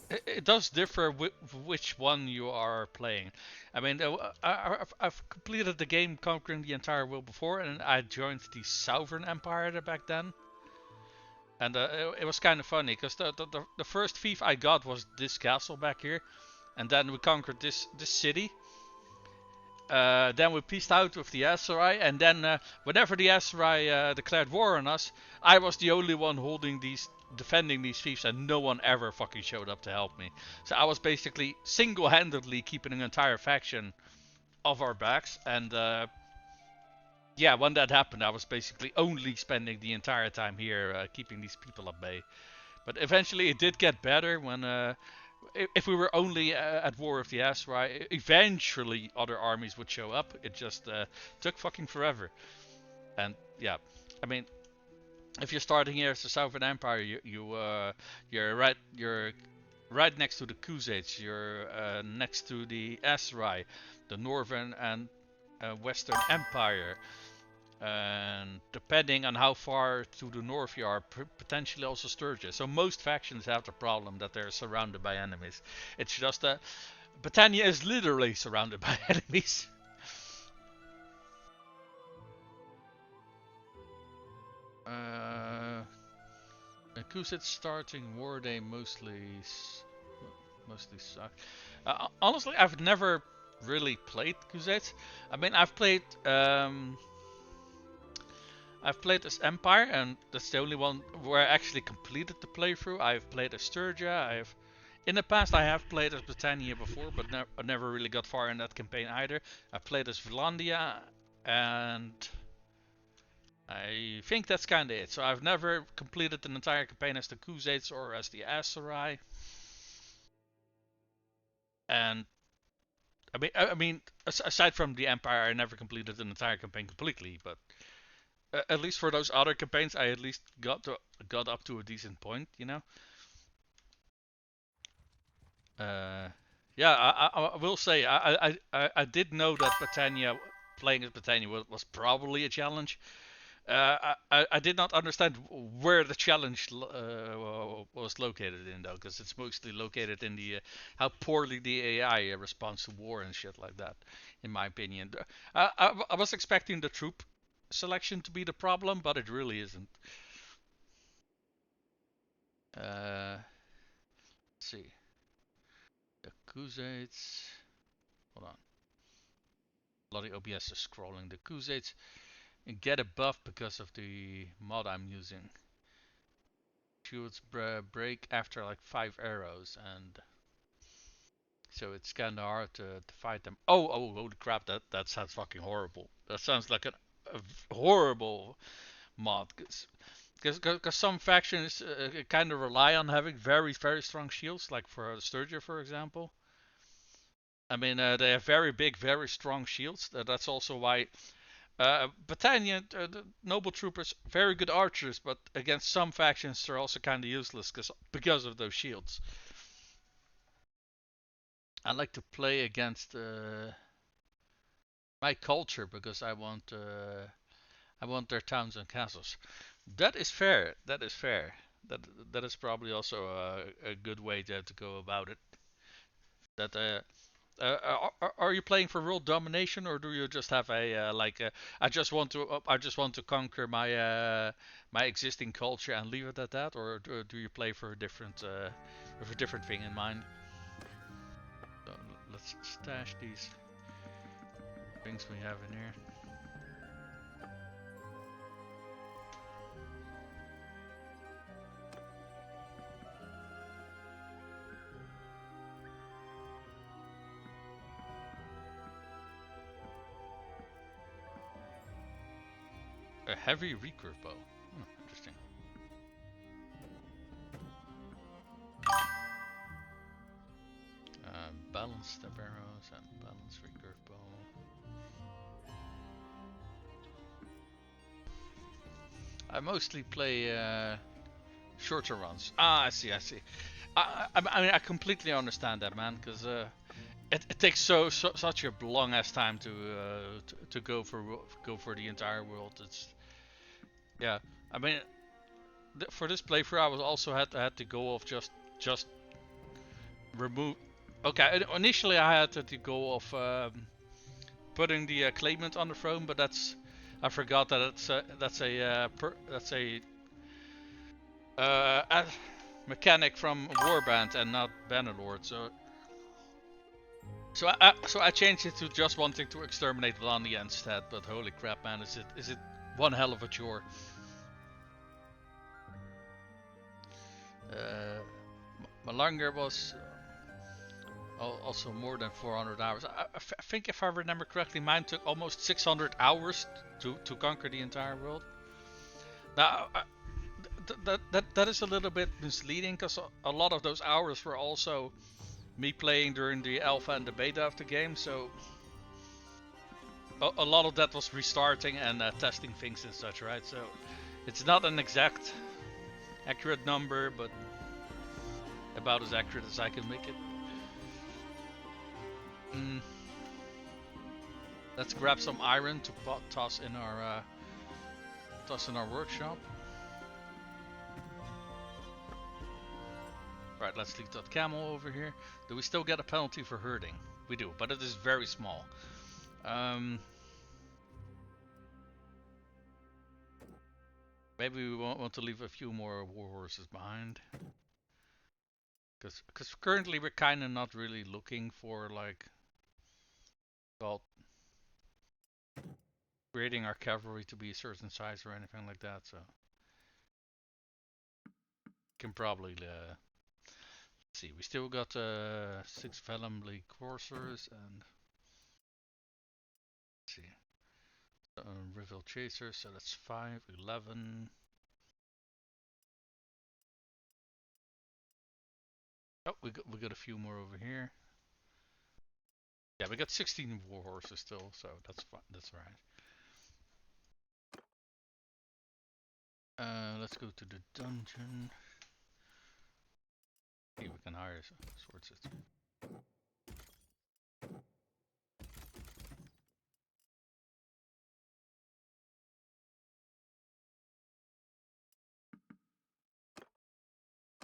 It does differ which one you are playing. I mean, I've completed the game conquering the entire world before, and I joined the Southern Empire back then. And it was kind of funny, because the first fief I got was this castle back here. And then we conquered this city. Then we peaced out with the Aserai, and then whenever the Aserai declared war on us, I was the only one defending these fiefs, and no one ever fucking showed up to help me. So I was basically single-handedly keeping an entire faction off our backs, and yeah, when that happened, I was basically only spending the entire time here keeping these people at bay. But eventually it did get better when if we were only at war with the Aserai, eventually other armies would show up. It just took fucking forever. And yeah, I mean, if you're starting here as the Southern Empire, you're right next to the Khuzaids. You're next to the Aserai, the Northern and Western Empire. And depending on how far to the north you are, potentially also Sturgis. So most factions have the problem that they're surrounded by enemies. It's just that Britannia is literally surrounded by enemies. The Khuzit starting war, they mostly suck. Honestly, I've never really played Khuzit. I mean, I've played as Empire, and that's the only one where I actually completed the playthrough. I've played as Sturgia. In the past, I have played as Britannia before, but I never really got far in that campaign either. I played as Vlandia, and I think that's kind of it. So I've never completed an entire campaign as the Khuzaids or as the Aserai. And I mean, aside from the Empire, I never completed an entire campaign completely, but at least for those other campaigns, I at least got up to a decent point, you know. Yeah, I will say I did know that Britannia, playing as Britannia was probably a challenge. I did not understand where the challenge was located in, though, because it's mostly located in the how poorly the AI responds to war and shit like that, in my opinion. I was expecting the troop selection to be the problem, but it really isn't. Let's see. The Khuzaids. Hold on. Bloody OBS is scrolling. The Khuzaids. and get a buff because of the mod I'm using. Shields break after like 5 arrows, and so it's kind of hard to fight them. Oh, holy crap! That sounds fucking horrible. That sounds like a horrible mod. Because some factions kind of rely on having very strong shields, like for the Sturgier, for example. I mean, they have very big, very strong shields. That's also why battalion, the noble troopers, very good archers, but against some factions they're also kind of useless because of those shields. I like to play against my culture because I want their towns and castles. That is fair. That is fair. That that is probably also a good way to go about it. That are you playing for world domination, or do you just have a I just want to conquer my existing culture and leave it at that, or do you play for a different with a different thing in mind? So let's stash these things we have in here. A heavy recurve bow. Interesting. Balanced step arrows and balanced recurve bow. I mostly play shorter runs. Ah, I see. I see. I mean, I completely understand that, man, because it takes such a long ass time to go for the entire world. It's yeah. I mean, for this playthrough, I was also had to go off just remove. Okay, initially I had to go off putting the claimant on the throne, but I forgot that that's a mechanic from Warband and not Bannerlord. So I changed it to just wanting to exterminate Landia instead. But holy crap, man, is it one hell of a chore. Malanga was also more than 400 hours. I think if I remember correctly, mine took almost 600 hours to conquer the entire world. Now, that is a little bit misleading because a lot of those hours were also me playing during the alpha and the beta of the game, so a lot of that was restarting and testing things and such, right? So it's not an exact accurate number, but about as accurate as I can make it. Let's grab some iron to toss in our workshop. Right, let's leave that camel over here. Do we still get a penalty for herding? We do, but it is very small. Maybe we want to leave a few more war horses behind. Because currently we're kind of not really looking for, like, well, creating our cavalry to be a certain size or anything like that, so can probably see. We still got 6 Vellumly coursers and let's see, Rivel chasers, so that's 5, 11. Oh, we got a few more over here. Yeah, we got 16 war horses still, so that's fine. That's right. Let's go to the dungeon. See, we can hire swordsmiths.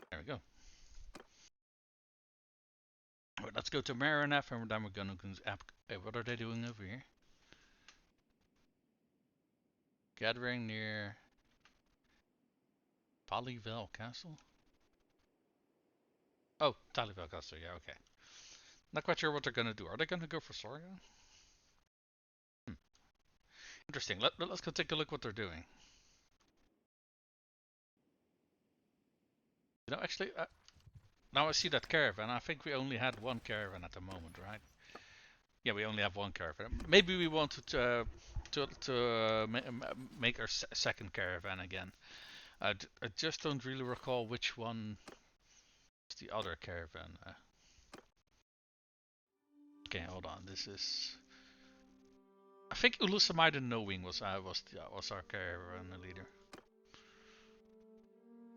There we go. Right, let's go to Marinef and then we're gonna hey, what are they doing over here? Gathering near Polyvel Castle? Oh, Polyvel Castle, yeah, okay. Not quite sure what they're gonna do. Are they gonna go for Sorga? Interesting. Let's go take a look what they're doing. You know, actually, now I see that caravan. I think we only had one caravan at the moment, right? Yeah, we only have one caravan. Maybe we want to make our second caravan again. I just don't really recall which one is the other caravan. Okay, hold on. This is. I think Ulusamide Knowing was our caravan leader.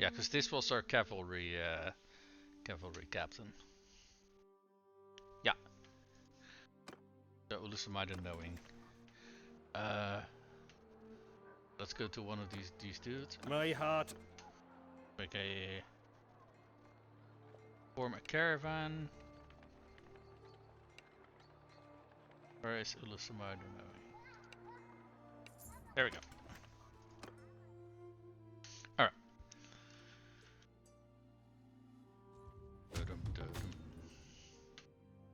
Yeah, because this was our cavalry captain. Yeah, the Ulusamide Knowing. Let's go to one of these dudes. My heart. Make a form a caravan. Where is Ulusamide Knowing? There we go. Alright.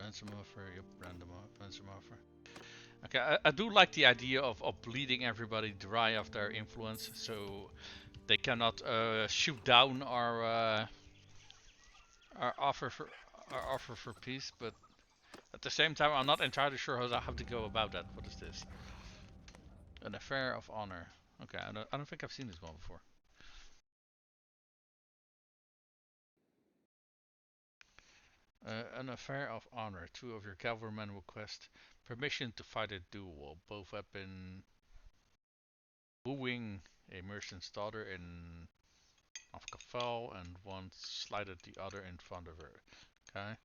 Ransom offer, yep, random ransom offer. Okay, I do like the idea of bleeding everybody dry of their influence, so they cannot shoot down our offer for peace. But at the same time, I'm not entirely sure how to go about that. What is this? An affair of honor. Okay, I don't think I've seen this one before. An affair of honor. 2 of your cavalrymen request permission to fight a duel. Both have been wooing a merchant's daughter in Afkafal, and one slighted the other in front of her. Okay.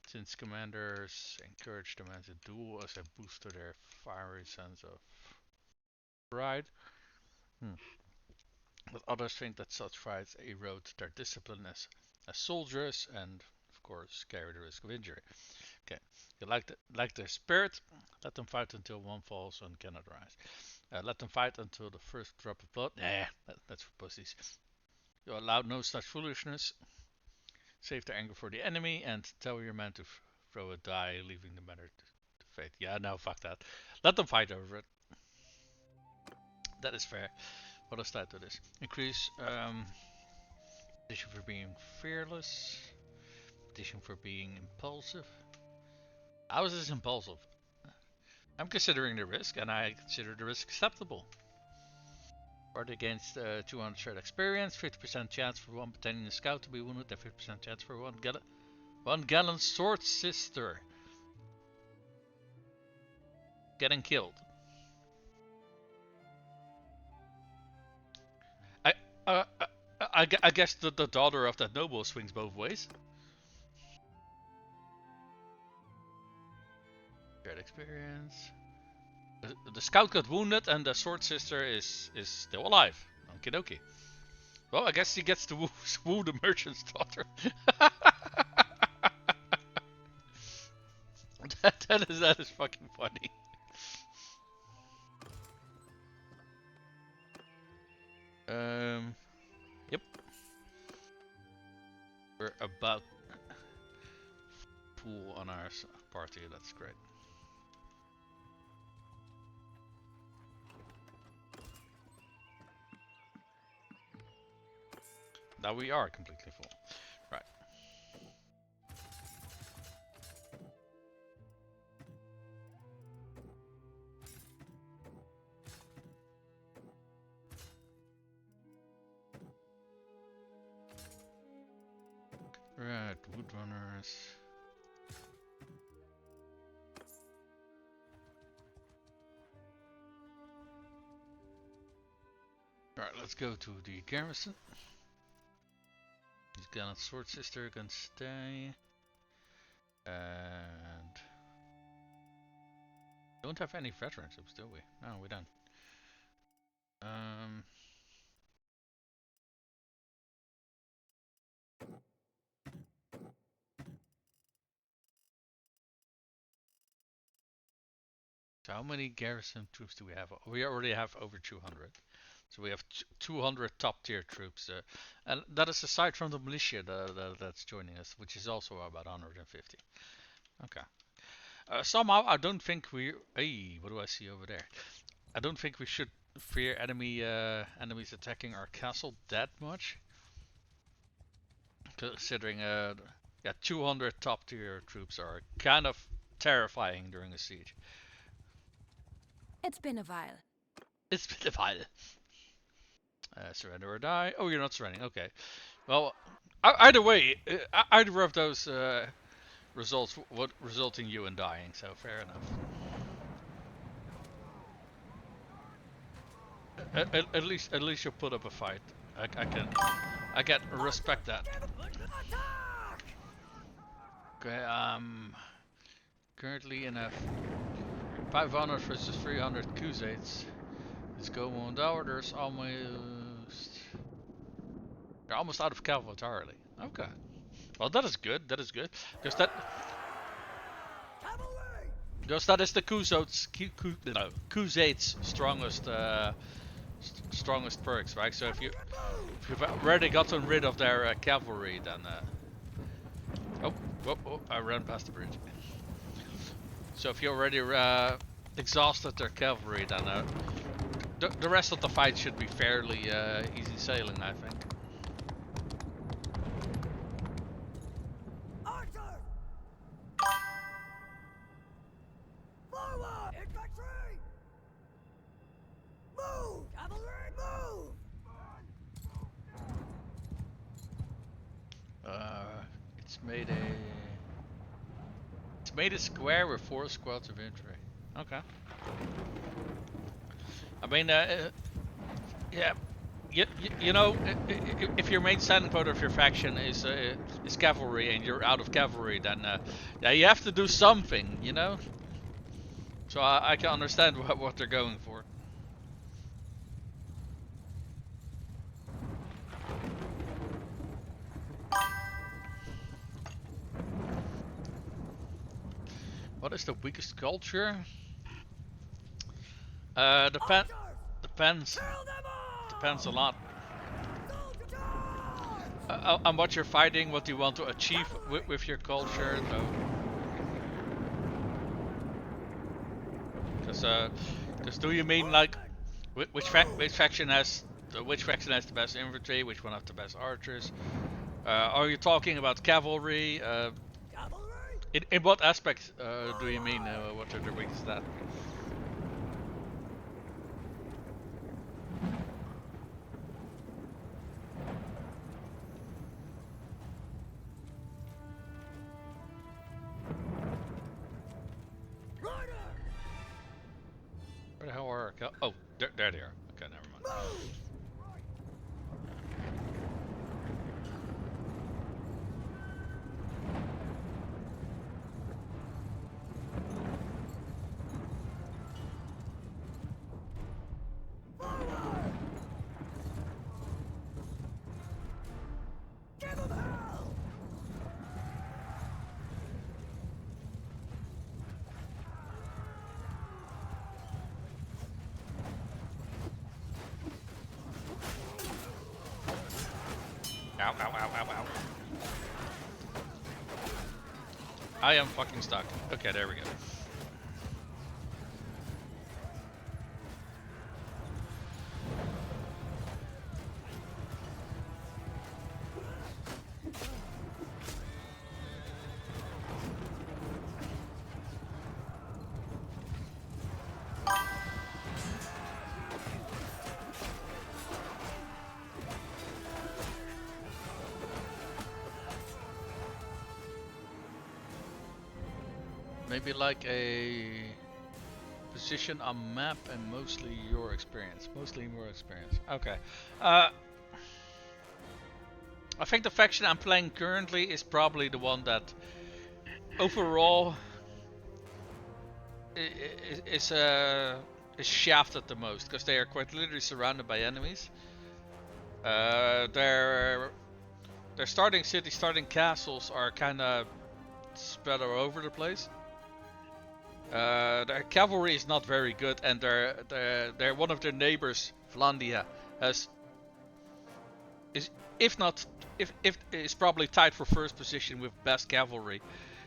Since commanders encourage the men to duel as a boost to their fiery sense of pride. But others think that such fights erode their discipline as soldiers and, of course, carry the risk of injury. Okay, you like their spirit, let them fight until one falls and cannot rise. Let them fight until the first drop of blood. Nah, that's for pussies. You allow no such foolishness. Save their anger for the enemy and tell your men to throw a die, leaving the matter to fate. Yeah, no, fuck that. Let them fight over it. That is fair. What does that do this? Increase petition for being fearless. Petition for being impulsive. How is this impulsive? I'm considering the risk, and I consider the risk acceptable. Guard against 200 shared experience, 50% chance for one battalion scout to be wounded, and 50% chance for one gallant sword sister getting killed. I guess the daughter of that noble swings both ways. Shared experience. The scout got wounded, and the sword sister is still alive. Okie dokie. Well, I guess he gets to woo the merchant's daughter. that is fucking funny. Yep. We're about pool on our party. That's great. Now we are completely full. Right. Right, woodrunners. Alright, let's go to the garrison. He's got a sword sister can stay. And don't have any veteran troops, do we? No, we don't. So how many garrison troops do we have? We already have over 200. So we have 200 top tier troops. And that is aside from the militia that's joining us, which is also about 150. Okay. Somehow I don't think we... Hey, what do I see over there? I don't think we should fear enemies attacking our castle that much, considering yeah, 200 top tier troops are kind of terrifying during a siege. It's been a while. It's been divided. Surrender or die. Oh, you're not surrendering. Okay. Well, either way, either of those results would result in you in dying. So fair enough. At least you put up a fight. I can respect that. Okay. Currently in a 500 versus 300 Crusades. Let's go on down. They're almost out of cavalry entirely. Okay. Well, that is good. That is good. Because that is the Crusades strongest perks, right? So if you've already gotten rid of their cavalry, then oh, I ran past the bridge. So if you already exhausted their cavalry, then the rest of the fight should be fairly easy sailing, I think. Forward! Infantry! Move! Cavalry, move! It's made a square with 4 squads of infantry. Okay. I mean, yeah, you know, if your main standing point of your faction is cavalry and you're out of cavalry, then yeah, you have to do something, you know. So I can understand what they're going for. What is the weakest culture? Depends a lot. On what you're fighting, what you want to achieve with your culture, though. Because do you mean like which faction has the best infantry, which one has the best archers? Are you talking about cavalry? In what aspect do you mean what are the weakest at? Where the hell are our oh, there they are. Okay, never mind. Ow, ow, ow, ow, ow. I am fucking stuck. Okay, there we go. Maybe like a position on map and mostly your experience. Mostly more experience. Okay. I think the faction I'm playing currently is probably the one that overall is shafted the most, because they are quite literally surrounded by enemies. Their starting cities, starting castles are kind of spread all over the place. Their cavalry is not very good, and their one of their neighbors, Flandia, is probably tied for first position with best cavalry,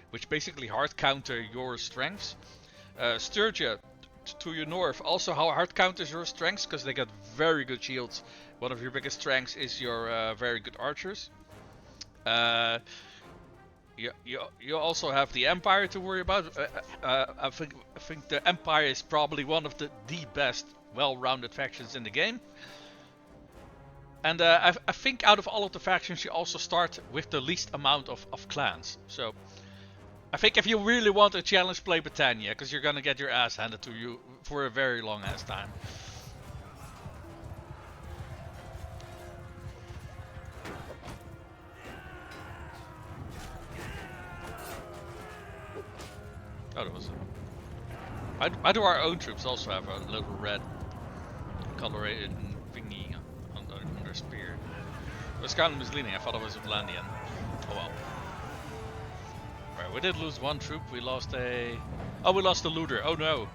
which basically hard counter your strengths. Sturgia to your north. Also, how hard counters your strengths, because they got very good shields. One of your biggest strengths is your very good archers. You also have the Empire to worry about. I think the Empire is probably one of the best well-rounded factions in the game. And I think out of all of the factions, you also start with the least amount of clans. So I think if you really want to challenge, play Britannia, because you're gonna get your ass handed to you for a very long ass time. Oh, there was. Why do our own troops also have a little red colorated thingy on their spear? It was kind of misleading. I thought it was Atlantean. Oh well. Right, we did lose one troop. We lost a. Oh, we lost a looter. Oh no.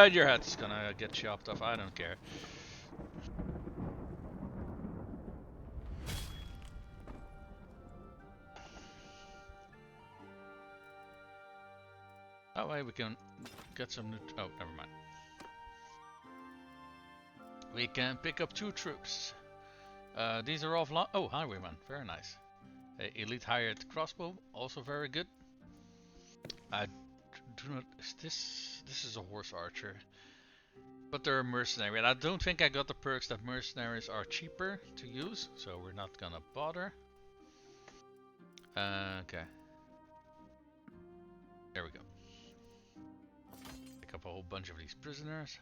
Your head's gonna get chopped off. I don't care. That way we can get some new. Oh, never mind. We can pick up 2 troops. These are all oh, highwayman. Very nice. Elite hired crossbow. Also very good. I do not. This is a horse archer. But they're a mercenary. And I don't think I got the perks that mercenaries are cheaper to use. So we're not gonna bother. Okay. There we go. Pick up a whole bunch of these prisoners.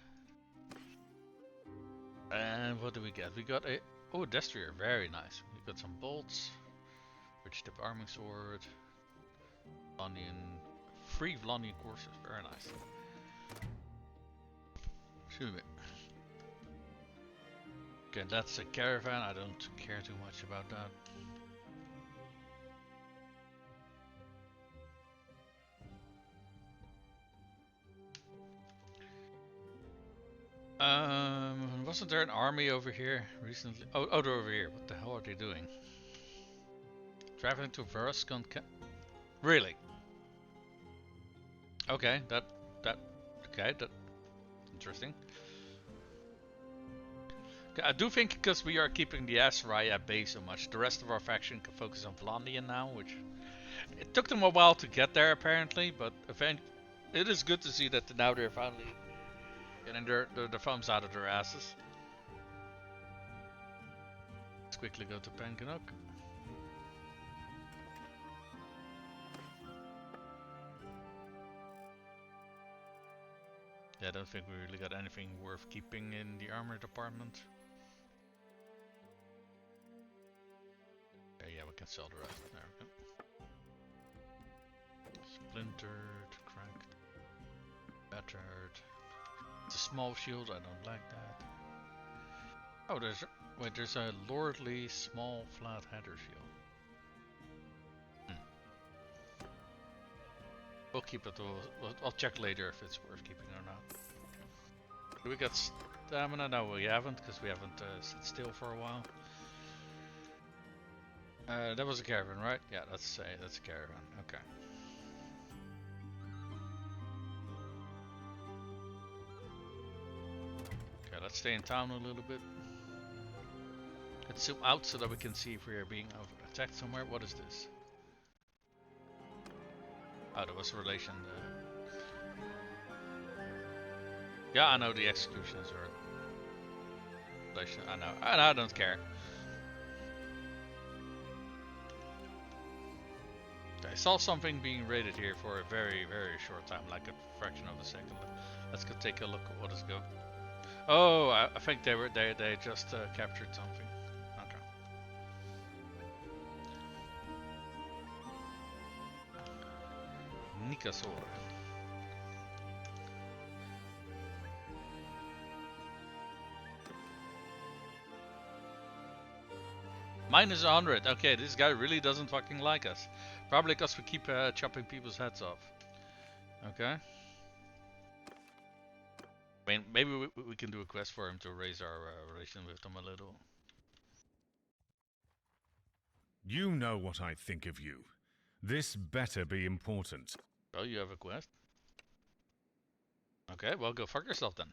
And what do we get? We got a destrier, very nice. We got some bolts, rich tip arming sword, free Vlonian courses, very nice. Excuse me. Okay, that's a caravan. I don't care too much about that. Wasn't there an army over here recently? Oh, they're over here. What the hell are they doing? Traveling to Veruscon. Really? Okay, that's interesting. Okay, I do think because we are keeping the Aserai at bay so much, the rest of our faction can focus on Vlandian now, which it took them a while to get there apparently, but it is good to see that now they're finally getting their thumbs out of their asses. Let's quickly go to Penkanuk. Yeah, I don't think we really got anything worth keeping in the armor department. Okay, yeah, we can sell the rest. There we go. Splintered, cracked, battered. It's a small shield, I don't like that. Oh, there's a lordly small flat header shield. We'll keep it. I'll check later if it's worth keeping or not. Do we got stamina? No, we haven't, because we haven't sit still for a while. That was a caravan, right? Yeah, that's a caravan. Okay. Okay, let's stay in town a little bit. Let's zoom out so that we can see if we are being attacked somewhere. What is this? Oh, there was a relation. Yeah, I know the executions are relation. I know. I don't care. I saw something being raided here for a very, very short time, like a fraction of a second. Let's go take a look at what is going. Oh, I think they just captured something. Okay. Nikasor. Minus 100. Okay, this guy really doesn't fucking like us. Probably because we keep chopping people's heads off. Okay. I mean, maybe we can do a quest for him to raise our relation with him a little. You know what I think of you. This better be important. Well, you have a quest. Okay, well, go fuck yourself then.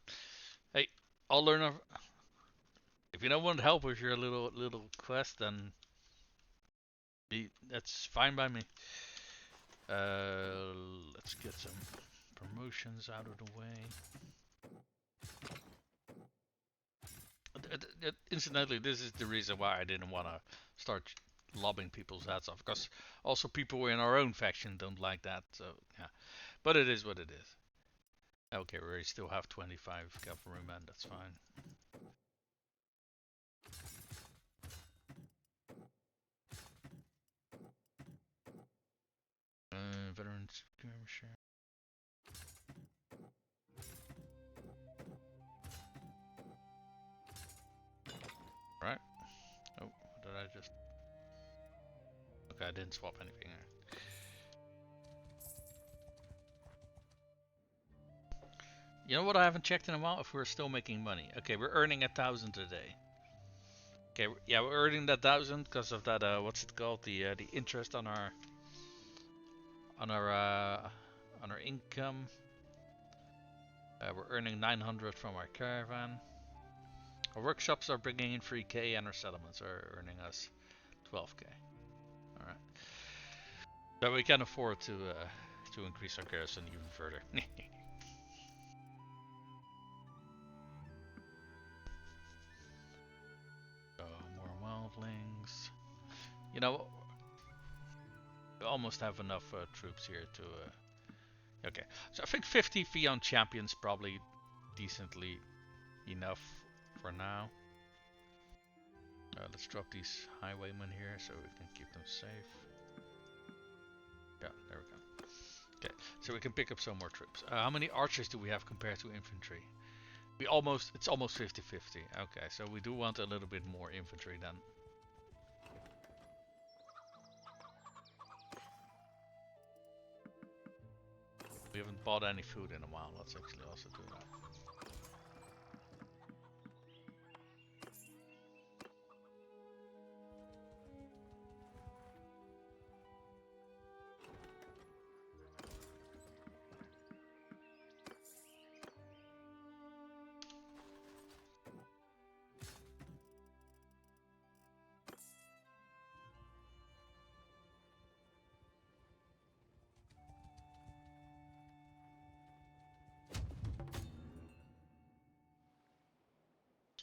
Hey, I'll learn. If you don't want help with your little quest, then that's fine by me. Let's get some promotions out of the way. Incidentally, this is the reason why I didn't want to start lobbing people's hats off, because also people in our own faction don't like that. So yeah, but it is what it is. Okay, we still have 25 cavalrymen. That's fine. Veteran skirmisher. Right. Oh, did I just? Okay, I didn't swap anything there. You know what? I haven't checked in a while. If we're still making money. Okay, we're earning 1,000 a day. Okay, yeah, we're earning that 1,000 because of that. What's it called? The interest on our income. We're earning 900 from our caravan. Our workshops are bringing in 3k, and our settlements are earning us 12k. All right, so we can afford to increase our garrison even further. More wildlings. You know, we almost have enough troops here to. Okay, so I think 50 Fion champions probably decently enough for now. Let's drop these highwaymen here so we can keep them safe. Yeah, there we go. Okay, so we can pick up some more troops. How many archers do we have compared to infantry? It's almost 50-50. Okay, so we do want a little bit more infantry then. We haven't bought any food in a while. Let's actually also do that.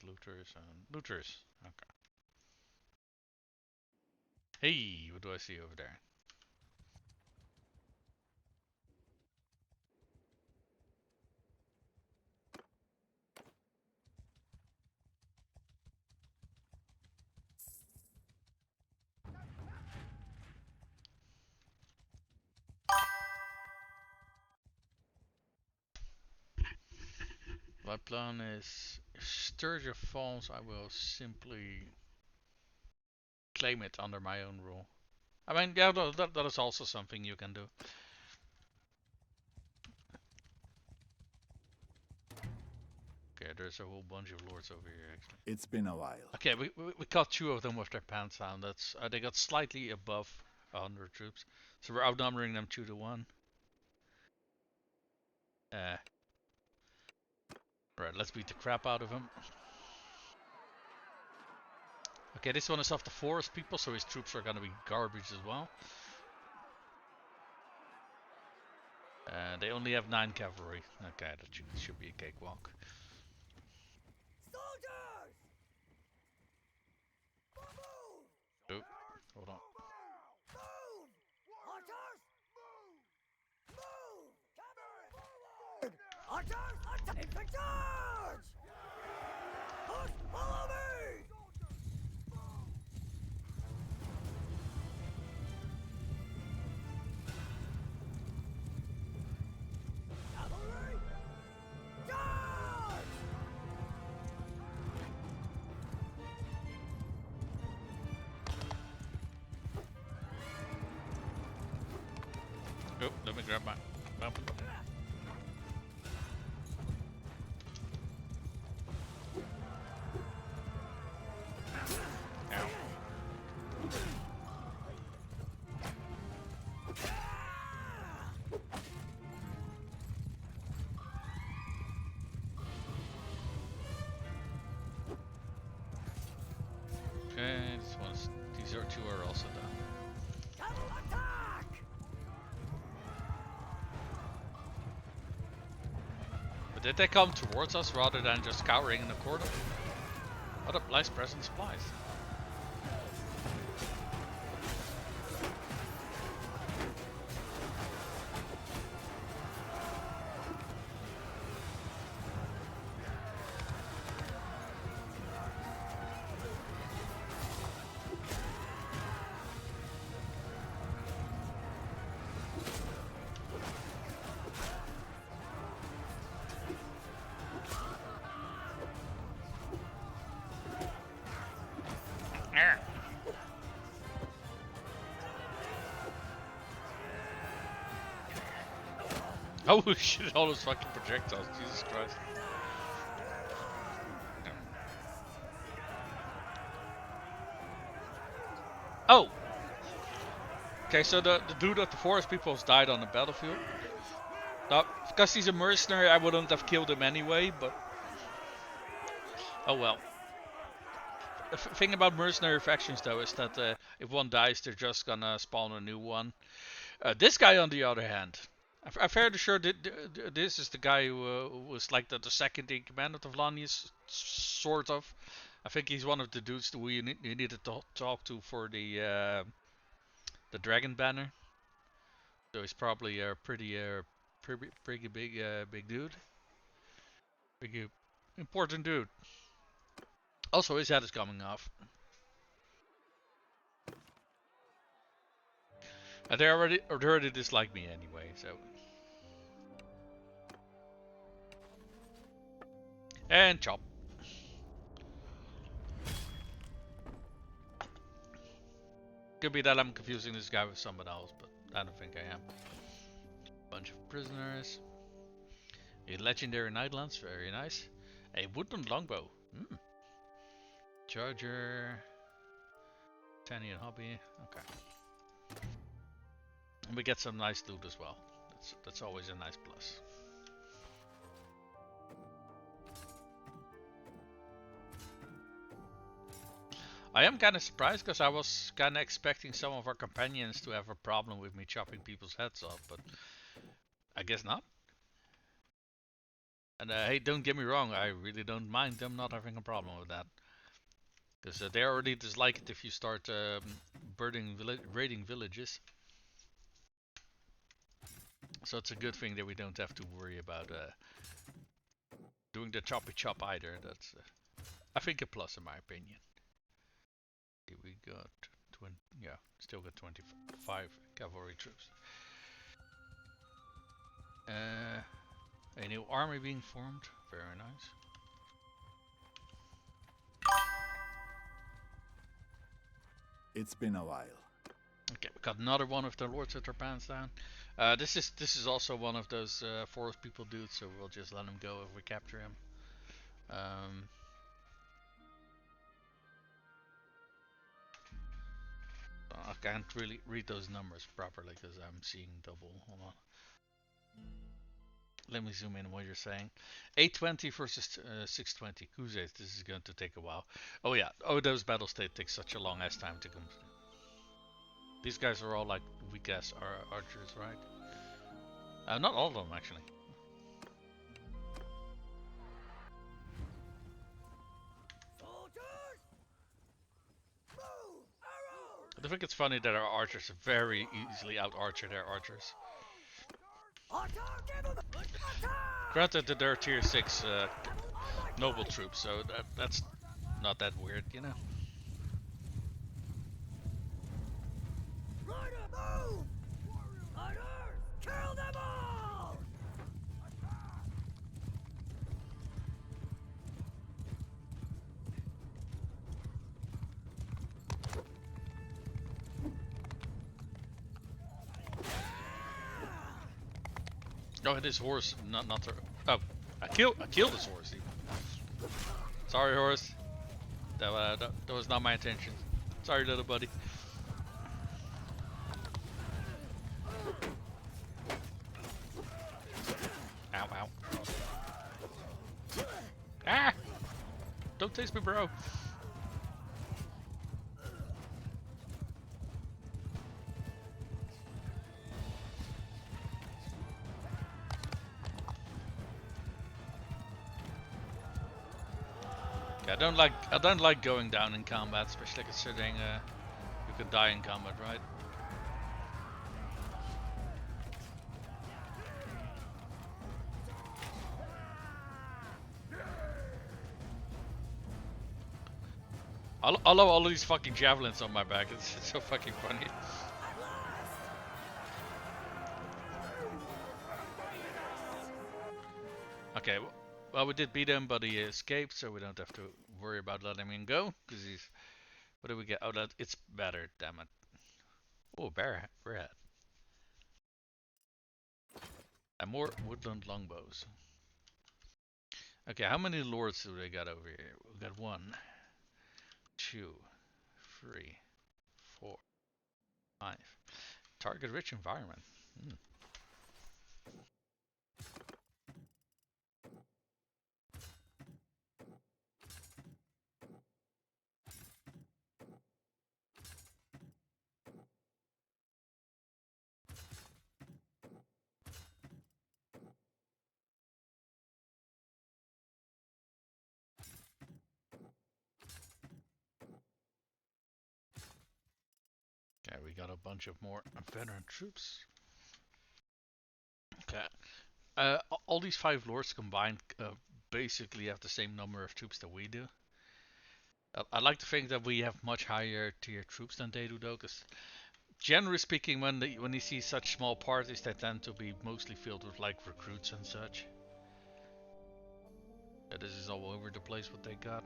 Looters and looters. Okay. Hey, what do I see over there? My plan is, if Sturgia falls, I will simply claim it under my own rule. I mean, yeah, that is also something you can do. Okay, there's a whole bunch of lords over here, actually. It's been a while. Okay, we caught 2 of them with their pants down. That's they got slightly above 100 troops, so we're outnumbering them 2 to 1. Right, let's beat the crap out of him. Okay, this one is off the forest people, so his troops are gonna be garbage as well. They only have 9 cavalry. Okay, that should be a cakewalk. Soldiers! Move! Oh, hold on. Move! Archers! Move! Move! Cavalry! Forward! Archers! Infantry charge! Push! Follow me! Cavalry! Charge! Oh, let me grab my weapon. Ow. But did they come towards us rather than just cowering in the corner? What a nice present supplies. Oh shit, all those fucking projectiles, Jesus Christ. Oh! Okay, so the dude of the forest people has died on the battlefield. Now, because he's a mercenary, I wouldn't have killed him anyway, but... Oh well. The thing about mercenary factions though is that if one dies, they're just gonna spawn a new one. This guy on the other hand, I'm fairly sure that this is the guy who was like the second in command of the Vlanius, sort of. I think he's one of the dudes that we needed to talk to for the dragon banner. So he's probably a pretty big dude, big important dude. Also, his head is coming off. And they already dislike me anyway, so. And chop. Could be that I'm confusing this guy with someone else, but I don't think I am. Bunch of prisoners. A legendary nightlands, very nice. A woodland longbow. Charger. Tanny and hobby. Okay. And we get some nice loot as well. That's always a nice plus. I am kind of surprised because I was kind of expecting some of our companions to have a problem with me chopping people's heads off, but I guess not. And hey, don't get me wrong, I really don't mind them not having a problem with that. Because they already dislike it if you start raiding villages. So it's a good thing that we don't have to worry about doing the choppy chop either. That's, I think, a plus in my opinion. Okay, we got 20, yeah, still got 25 cavalry troops. A new army being formed, very nice. It's been a while. Okay, we got another one of the lords with their pants down. This is also one of those forest people dudes, so we'll just let him go if we capture him. I can't really read those numbers properly because I'm seeing double. Hold on. Let me zoom in what you're saying. 820 versus 620. Crusades. This is going to take a while. Oh yeah. Oh, those battle state takes such a long ass time to complete. These guys are all like weak ass archers, right? Not all of them actually. Soldiers, move! Arrows! I think it's funny that our archers very easily out-archer their archers. Granted that they're tier 6 noble troops, so that's not that weird, you know. Rider, move! Riders, kill them all! Oh, and this horse, not to, oh, I killed this horse. Even. Sorry, horse. That was not my intention. Sorry, little buddy. Ow, ow. Ah! Don't taste me, bro. I don't like going down in combat, especially considering you could die in combat, right? I love all of these fucking javelins on my back. It's so fucking funny. Okay, well we did beat him, but he escaped, so we don't have to worry about letting him go. Because he's... What do we get? Oh, it's better, damn it. Oh, bear head. And more woodland longbows. Okay, how many lords do they got over here? We got 1, 2, 3, 4, 5. Target rich environment. Okay, we got a bunch of more veteran troops. Okay. All these 5 lords combined basically have the same number of troops that we do. I like to think that we have much higher tier troops than they do though, because generally speaking, when you see such small parties, they tend to be mostly filled with like recruits and such. Yeah, this is all over the place what they got.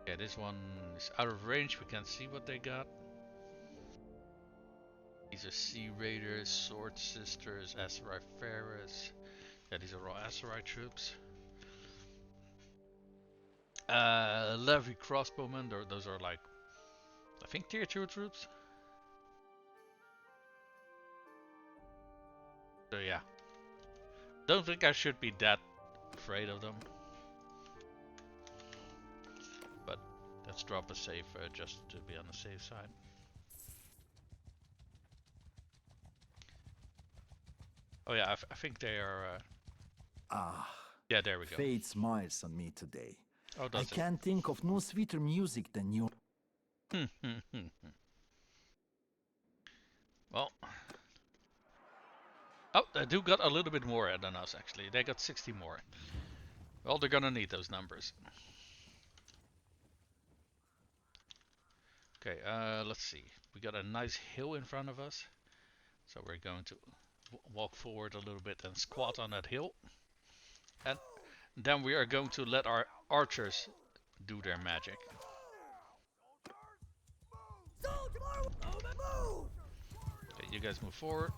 Yeah, this one is out of range, we can't see what they got. These are Sea Raiders, Sword Sisters, Aserai Pharaohs. Yeah, these are all Aserai troops. Levy Crossbowmen, those are like, I think tier 2 troops. So yeah. Don't think I should be that afraid of them. But let's drop a save just to be on the safe side. Oh yeah, I think they are... yeah, there we go. Fate smiles on me today. Oh, I can't think of no sweeter music than your... Well... Oh, they do got a little bit more than us actually. They got 60 more. Well, they're gonna need those numbers. Okay, let's see. We got a nice hill in front of us. So we're going to walk forward a little bit and squat on that hill. And then we are going to let our archers do their magic. Okay, you guys move forward.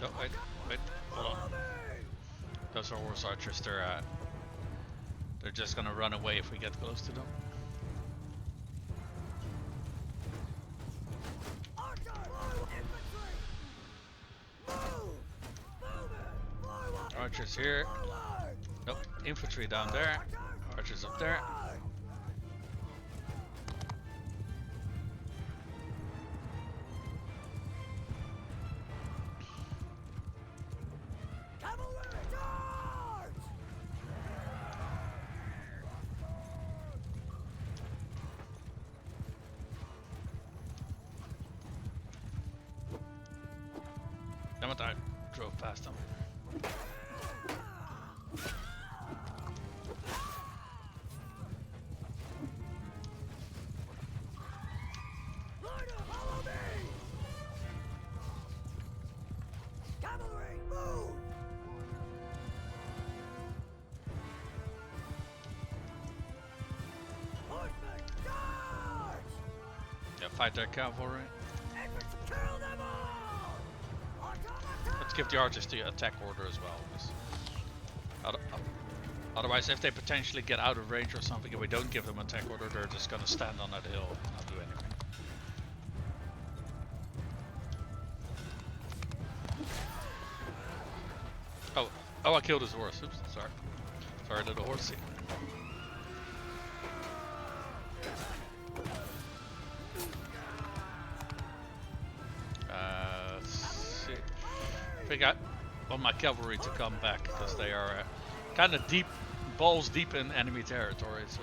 Oh, wait, hold on. Those are horse archers, they're just gonna run away if we get close to them. Archers here. Nope, infantry down there. Archers up there. Damn it, I drove past them. Yeah, fight their cavalry. Let's give the archers the attack order as well. Otherwise, if they potentially get out of range or something and we don't give them attack order, they're just gonna stand on that hill and not do anything. Oh, I killed his horse. Oops, sorry. Sorry, little horsey. Let's see. I think I want my cavalry to come back because they are kind of deep, balls deep in enemy territory. So.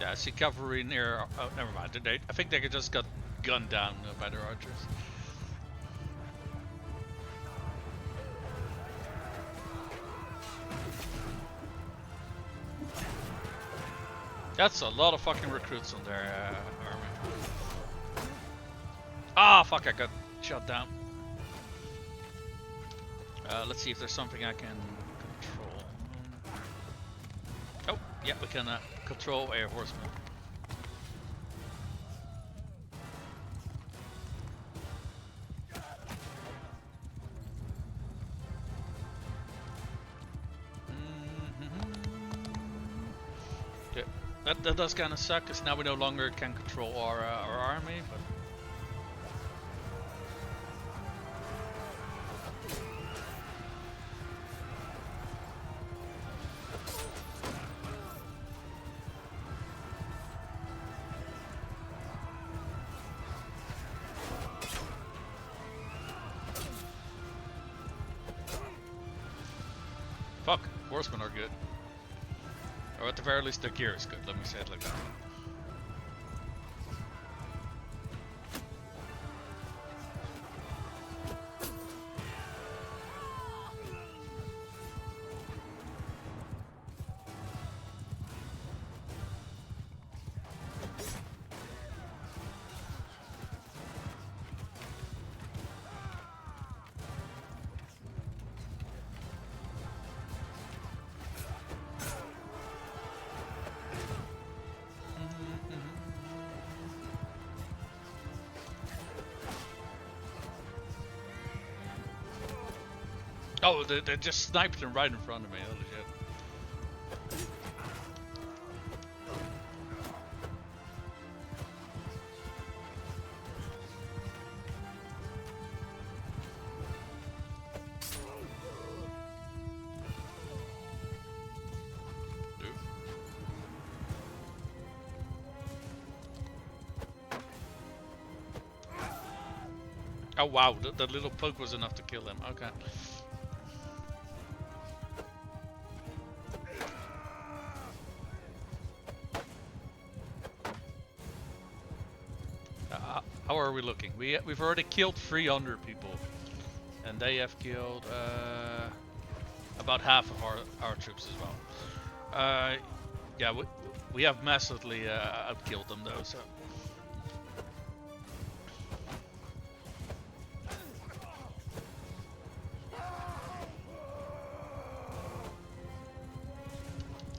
Yeah, I see cavalry near. Oh, never mind. I think they just got gunned down by their archers. That's a lot of fucking recruits on their army. Ah, fuck! I got shot down. Let's see if there's something I can control. Oh, yeah, we can control a horseman. Okay, that does kind of suck, because now we no longer can control our army. But fuck, horsemen are good. Or at the very least their gear is good, let me say it like that. Oh, they just sniped him right in front of me, holy shit. Oh wow, that little poke was enough to kill him, okay. How are we looking? We've already killed 300 people, and they have killed about half of our troops as well. Yeah, we have massively outkilled them though. So.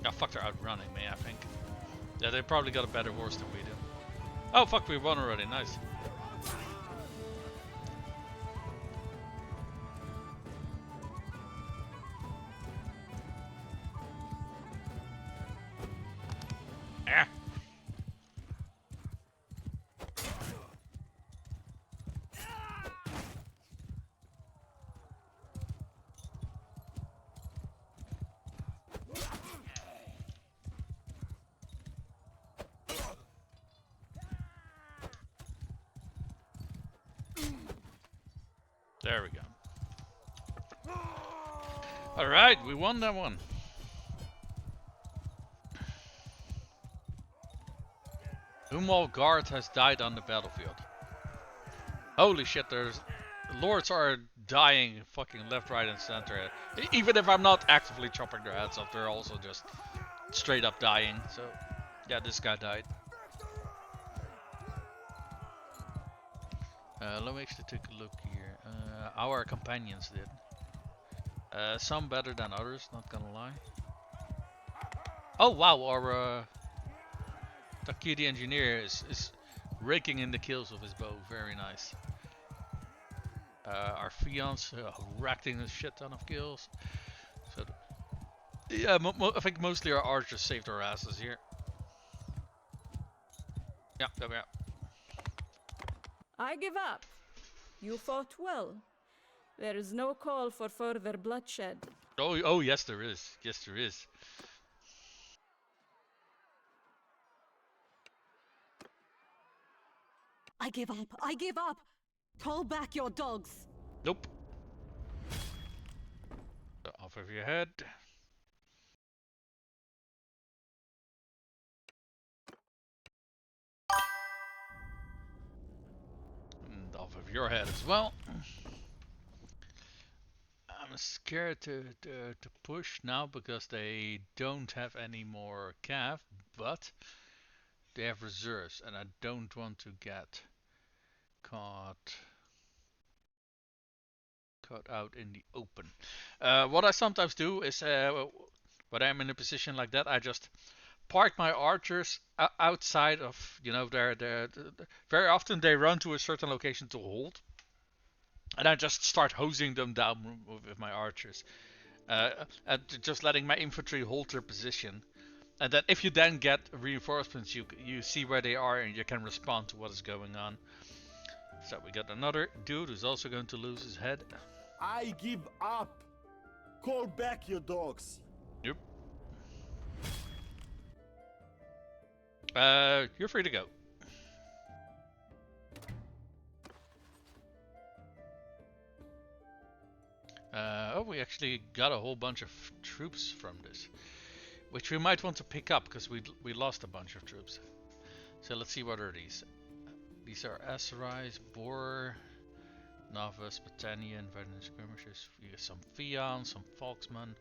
Oh fuck, they're outrunning me, I think. Yeah, they probably got a better horse than we do. Oh fuck, we won already, nice. Ah. There we go. Alright, we won that one. Umal guard has died on the battlefield. Holy shit, there's lords are dying fucking left, right, and center. Even if I'm not actively chopping their heads off, they're also just straight up dying. So, yeah, this guy died. Let me actually take a look here. Our companions did. Some better than others, not gonna lie. Oh wow, our Taki the engineer is raking in the kills with his bow. Very nice. Our fiance racking a shit ton of kills. So yeah, I think mostly our archers saved our asses here. Yeah, there we are. I give up. You fought well. There is no call for further bloodshed. Oh yes, there is. Yes, there is. I give up. I give up. Call back your dogs. Nope. Off of your head. And off of your head as well. I'm scared to push now because they don't have any more cav, but they have reserves, and I don't want to get caught out in the open. What I sometimes do is, when I'm in a position like that, I just park my archers outside of, you know, very often they run to a certain location to hold, and I just start hosing them down with my archers, and just letting my infantry hold their position. And then if you then get reinforcements, you see where they are and you can respond to what is going on. So we got another dude who's also going to lose his head. I give up. Call back your dogs. Yep. You're free to go. Oh, we actually got a whole bunch of troops from this, which we might want to pick up because we lost a bunch of troops. So let's see, what are these? These are Aserais, Boer, Novice, Battanian, Veteran Skirmishers. We got some Fian, some Volksmen,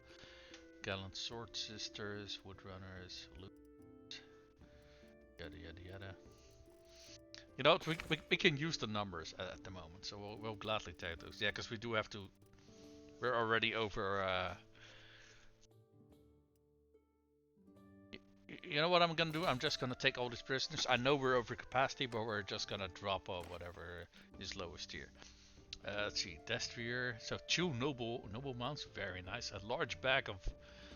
Gallant Sword Sisters, Woodrunners, Loot, yada yada yada. You know, we can use the numbers at the moment, so we'll gladly take those. Yeah, because we do have to. We're already over. You know what I'm gonna do? I'm just gonna take all these prisoners. I know we're over capacity, but we're just gonna drop off whatever is lowest here. Let's see, Destrier. So 2 noble mounts, very nice. A large bag of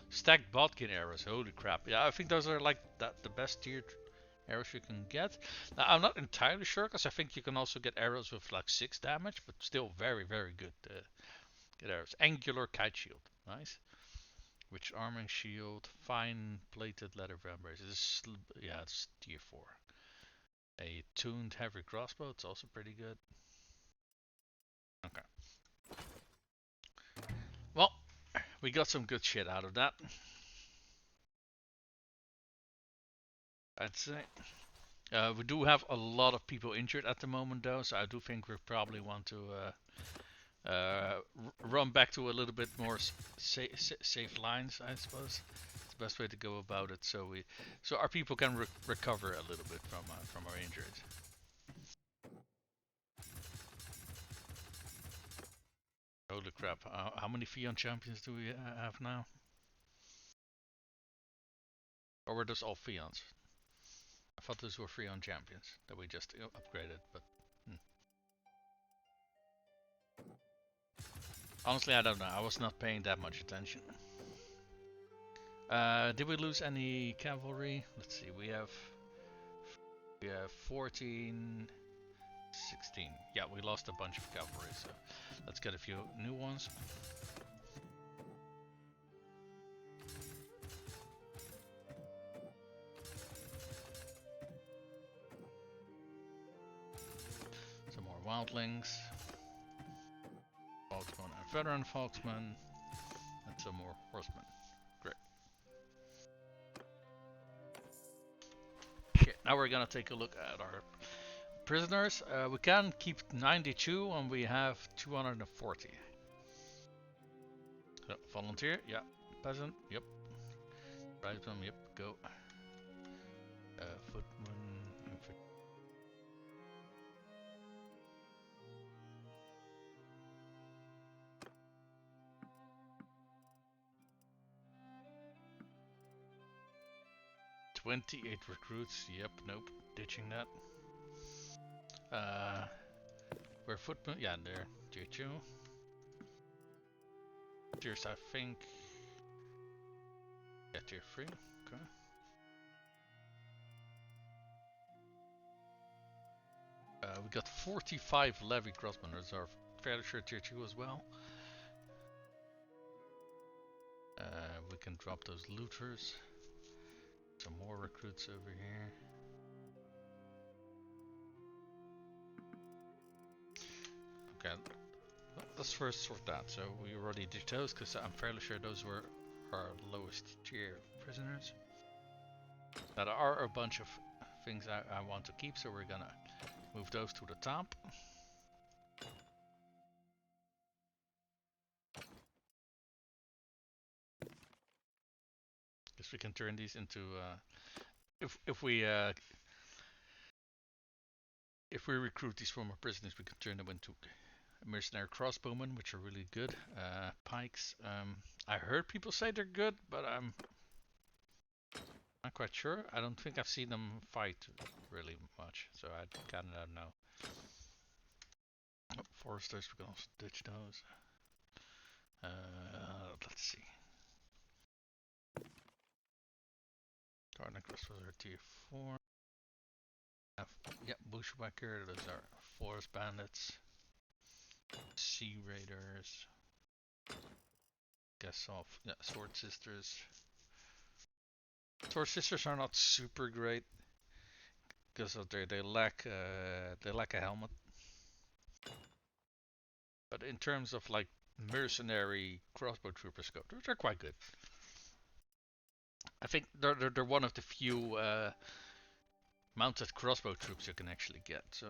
stacked Bodkin arrows. Holy crap! Yeah, I think those are like the best tiered arrows you can get. Now I'm not entirely sure because I think you can also get arrows with like 6 damage, but still very good. Good arrows. Angular kite shield, nice. Which arming shield? Fine plated leather vambrace. Yeah, it's tier 4. A tuned heavy crossbow. It's also pretty good. Okay. Well, we got some good shit out of that, I'd say. We do have a lot of people injured at the moment though, so I do think we probably want to run back to a little bit more safe lines, I suppose. It's the best way to go about it, so our people can recover a little bit from our injuries. Holy crap! How many Fion champions do we have now? Or were those all Fions? I thought those were Fion champions that we just upgraded, but. Honestly, I don't know. I was not paying that much attention. Did we lose any cavalry? Let's see. We have 14, 16. Yeah, we lost a bunch of cavalry. So let's get a few new ones. Some more wildlings. Volksmen and veteran Volksmen, and some more horsemen. Great. Shit, now we're gonna take a look at our prisoners. We can keep 92 and we have 240. Volunteer, yeah. Peasant, yep. Tribesman, yep. Go. Footman, infantry. 28 recruits. Yep, nope. Ditching that. We're footman. Yeah, there. Tier 2. Tiers, I think. Yeah, tier 3. Okay. We got 45 levy crossmen. Those are fairly sure tier 2 as well. We can drop those looters. Some more recruits over here. Okay, let's first sort that. So we already did those because I'm fairly sure those were our lowest tier prisoners. Now there are a bunch of things I want to keep, so we're gonna move those to the top. Guess we can turn these into if we recruit these former prisoners, we can turn them into mercenary crossbowmen, which are really good. Pikes. I heard people say they're good, but I'm not quite sure. I don't think I've seen them fight really much, so I kind of don't know. Oh, foresters, we can also ditch those. Let's see. Tarnicross was our tier 4. Yeah, bushwhacker. Those are forest bandits. Sea raiders. Guess off. Yeah, sword sisters. Sword sisters are not super great because of they lack a helmet. But in terms of like mercenary crossbow troopers go, they're quite good. I think they're one of the few mounted crossbow troops you can actually get. So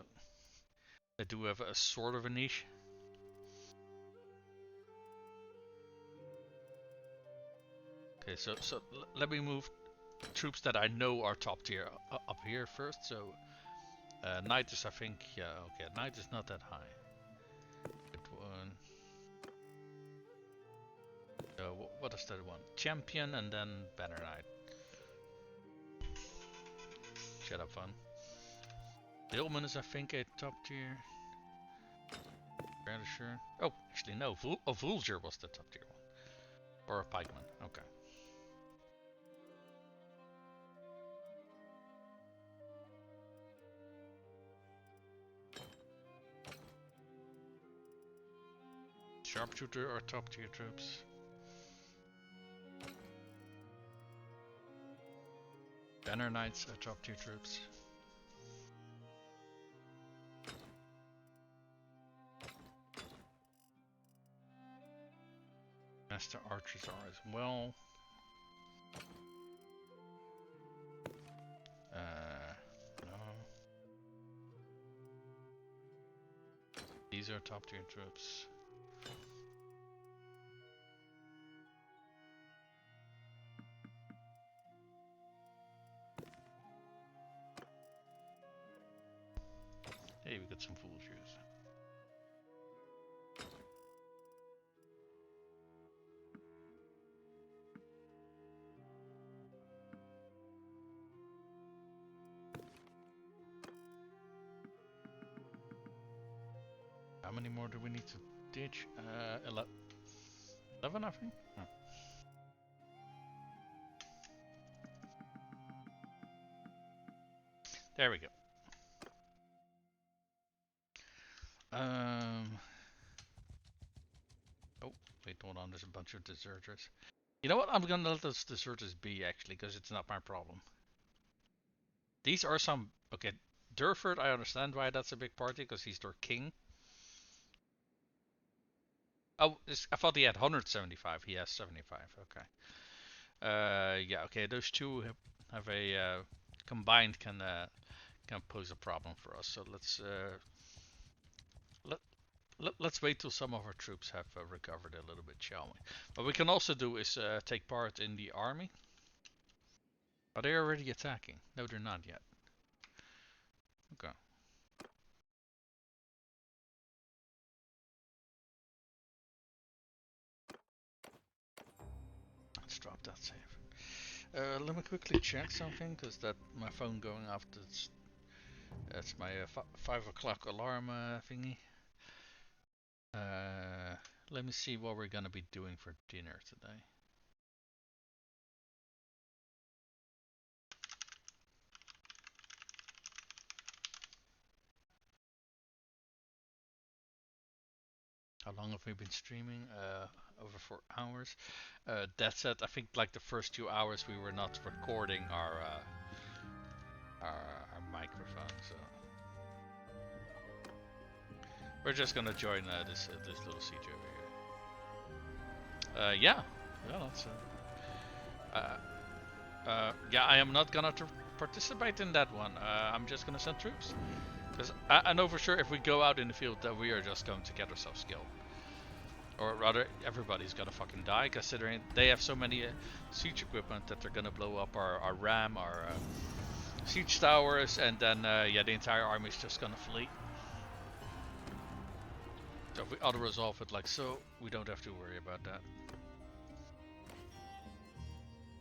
they do have a sort of a niche. Okay, so let me move troops that I know are top tier up here first. So knight is, I think, yeah, okay, knight is not that high. Good one. What is that one? Champion and then banner knight. Shut up, fun. Hillman is, I think, a top tier. Fairly sure. Oh, actually no. Vulture was the top tier one. Or a pikeman. Okay. Sharpshooter are top tier troops. Banner knights are top tier troops. Master archers are as well. No. These are top tier troops. Hey, we got some vultures. How many more do we need to ditch? 11, I think? Oh. There we go. Oh, wait, hold on, there's a bunch of deserters. You know what, I'm gonna let those deserters be, actually, because it's not my problem. These are some... Okay, Durford, I understand why that's a big party, because he's their king. Oh, I thought he had 175, he has 75, okay. Yeah, okay, those two have a... combined can pose a problem for us, so let's wait till some of our troops have recovered a little bit, shall we? What we can also do is take part in the army. Are they already attacking? No, they're not yet. Okay. Let's drop that save. Let me quickly check something, because that my phone going off. That's my 5 o'clock alarm thingy. Let me see what we're gonna be doing for dinner today. How long have we been streaming? Over 4 hours. That said, I think like the first 2 hours we were not recording our microphone, so we're just gonna join this little siege over here. Yeah, that's. Yeah, I am not gonna participate in that one. I'm just gonna send troops. Because I know for sure if we go out in the field that we are just going to get ourselves killed. Or rather, everybody's gonna fucking die, considering they have so many siege equipment that they're gonna blow up our ram, our siege towers, and then yeah, the entire army is just gonna flee. So if we auto-resolve it like so, we don't have to worry about that.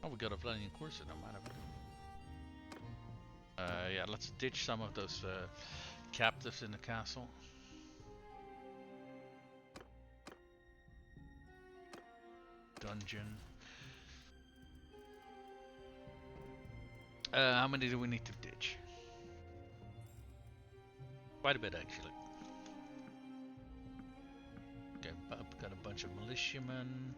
Oh, we got a flying courser, no matter what. Yeah, let's ditch some of those captives in the castle. Dungeon. How many do we need to ditch? Quite a bit, actually. Okay, I've got a bunch of militiamen,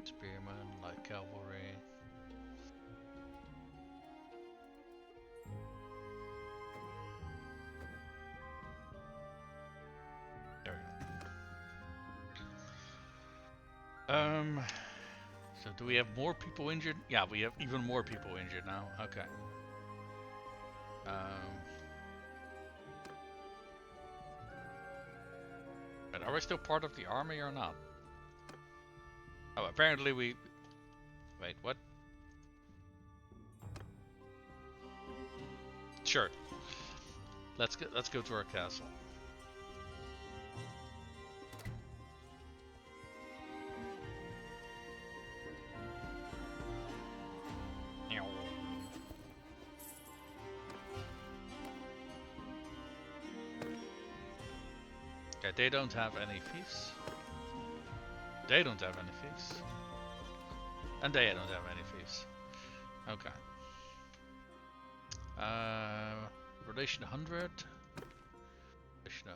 spearmen, light cavalry. There we go. So do we have more people injured? Yeah, we have even more people injured now. Okay. But are we still part of the army or not? Oh, apparently we... Wait, what? Sure. Let's go to our castle. Okay, they don't have any fiefs. They don't have any fiefs. And they don't have any fiefs. Okay. Relation 100. Relation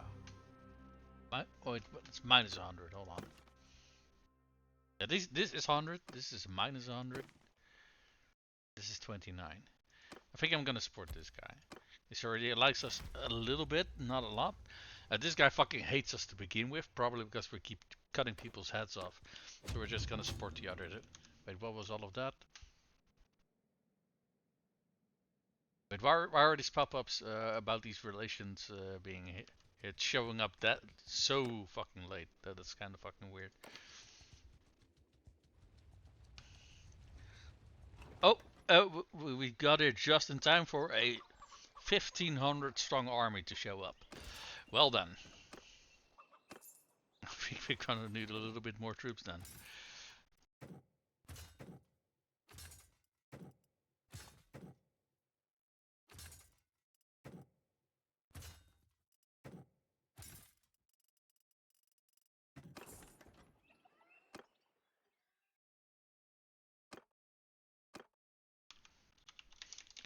oh, it's minus 100. Hold on. Yeah, this is 100. This is minus 100. This is 29. I think I'm gonna support this guy. He already likes us a little bit, not a lot. This guy fucking hates us to begin with, probably because we keep cutting people's heads off. So we're just gonna support the other. Wait, what was all of that? Wait, why are these pop-ups about these relations being hit? It's showing up that so fucking late. That's kind of fucking weird. Oh, we got here just in time for a 1,500 strong army to show up. Well done. I think we're gonna need a little bit more troops then.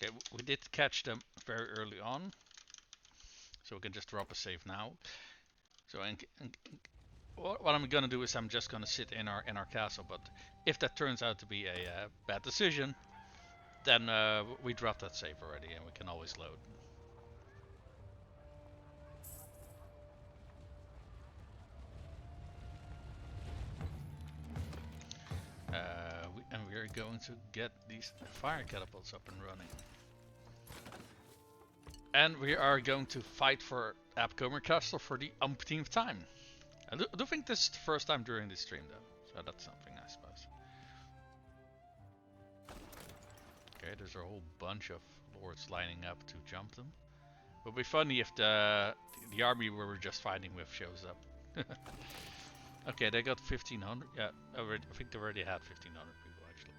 Okay, we did catch them very early on, so we can just drop a save now. So what I'm gonna do is I'm just gonna sit in our castle, but if that turns out to be a bad decision, then we drop that save already and we can always load. And we are going to get these fire catapults up and running. And we are going to fight for Abcomer Castle for the umpteenth time. I do think this is the first time during this stream though, so that's something I suppose. Okay, there's a whole bunch of lords lining up to jump them. It'll be funny if the army we were just fighting with shows up. Okay, they got 1,500. Yeah, I think they already had 1,500 people actually.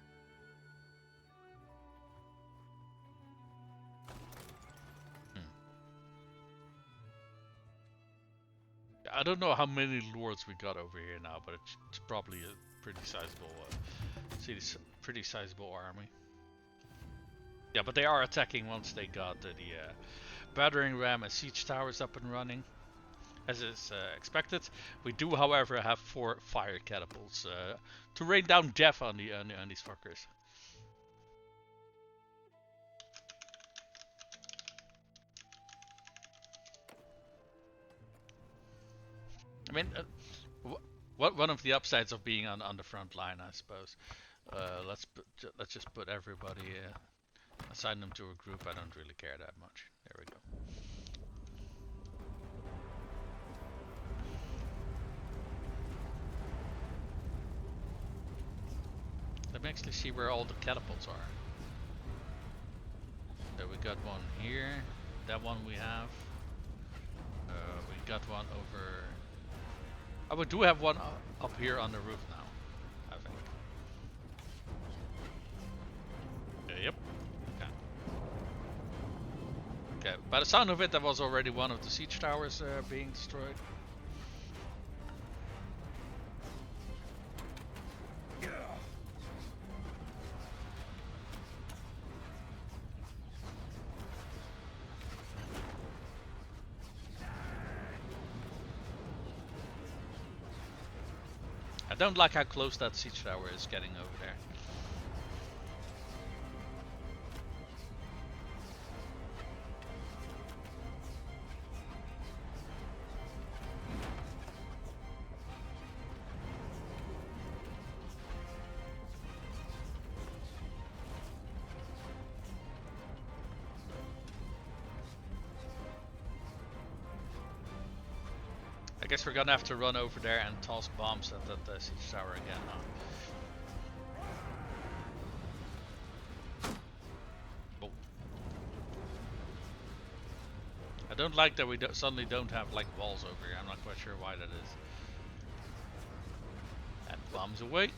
I don't know how many lords we got over here now, but it's probably a pretty sizable, pretty sizable army. Yeah, but they are attacking once they got the battering ram and siege towers up and running, as is expected. We do, however, have 4 fire catapults to rain down death on these fuckers. I mean, one of the upsides of being on the front line, I suppose. Let's just put everybody, assign them to a group. I don't really care that much. There we go. Let me actually see where all the catapults are. So we got one here. That one we have. We got one over. Oh, we do have one up here on the roof now, I think. Yep. Okay. By the sound of it, that was already one of the siege towers being destroyed. I don't like how close that siege tower is getting over there. I guess we're gonna have to run over there and toss bombs at that siege tower again, huh? Oh. I don't like that we suddenly don't have like walls over here. I'm not quite sure why that is. And bombs away.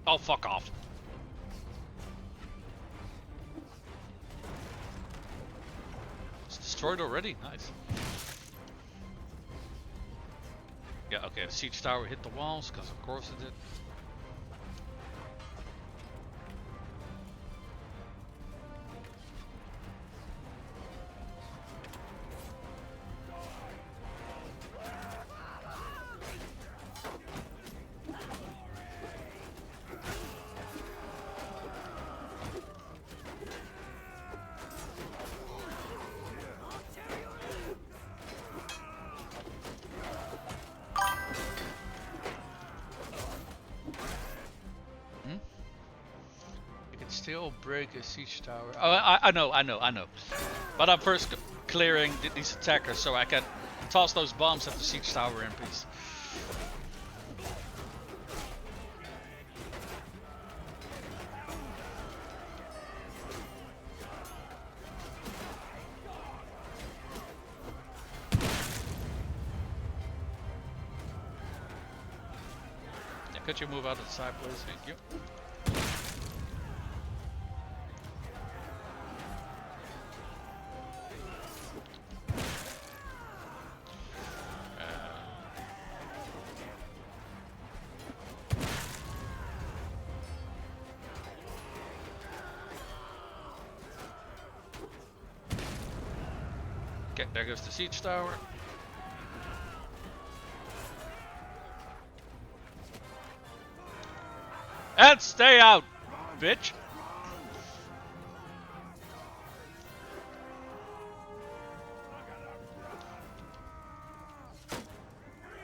Oh, fuck off. Destroyed already? Nice. Yeah, okay, the siege tower hit the walls, because of course it did. Still break a siege tower. Oh, I know. But I'm first clearing these attackers so I can toss those bombs at the siege tower in peace. Yeah, could you move out of the side, please? Thank you. Okay, there goes the siege tower. And stay out, bitch!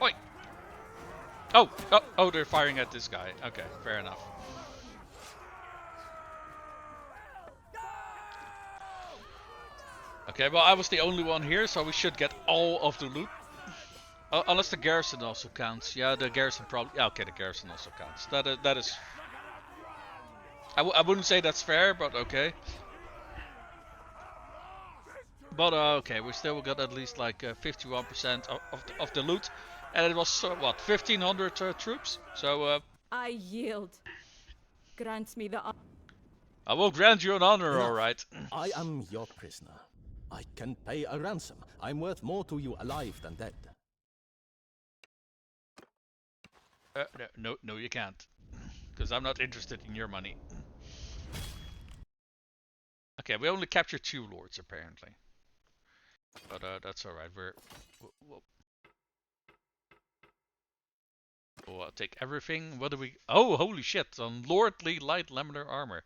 Oi! Oh, they're firing at this guy. Okay, fair enough. Okay, well, I was the only one here, so we should get all of the loot. Unless the garrison also counts. Yeah, the garrison probably... Yeah, okay, the garrison also counts. That is... I wouldn't say that's fair, but okay. But okay, we still got at least like 51% of the loot. And it was, what, 1,500 troops? So... I yield. Grant me the... I will grant you an honor, Enough. alright. I am your prisoner. I can pay a ransom. I'm worth more to you alive than dead. No, you can't. Because I'm not interested in your money. Okay, we only captured 2 lords, apparently. But that's alright, We'll take everything. What do we... Oh, holy shit, on Lordly Light Laminar Armor.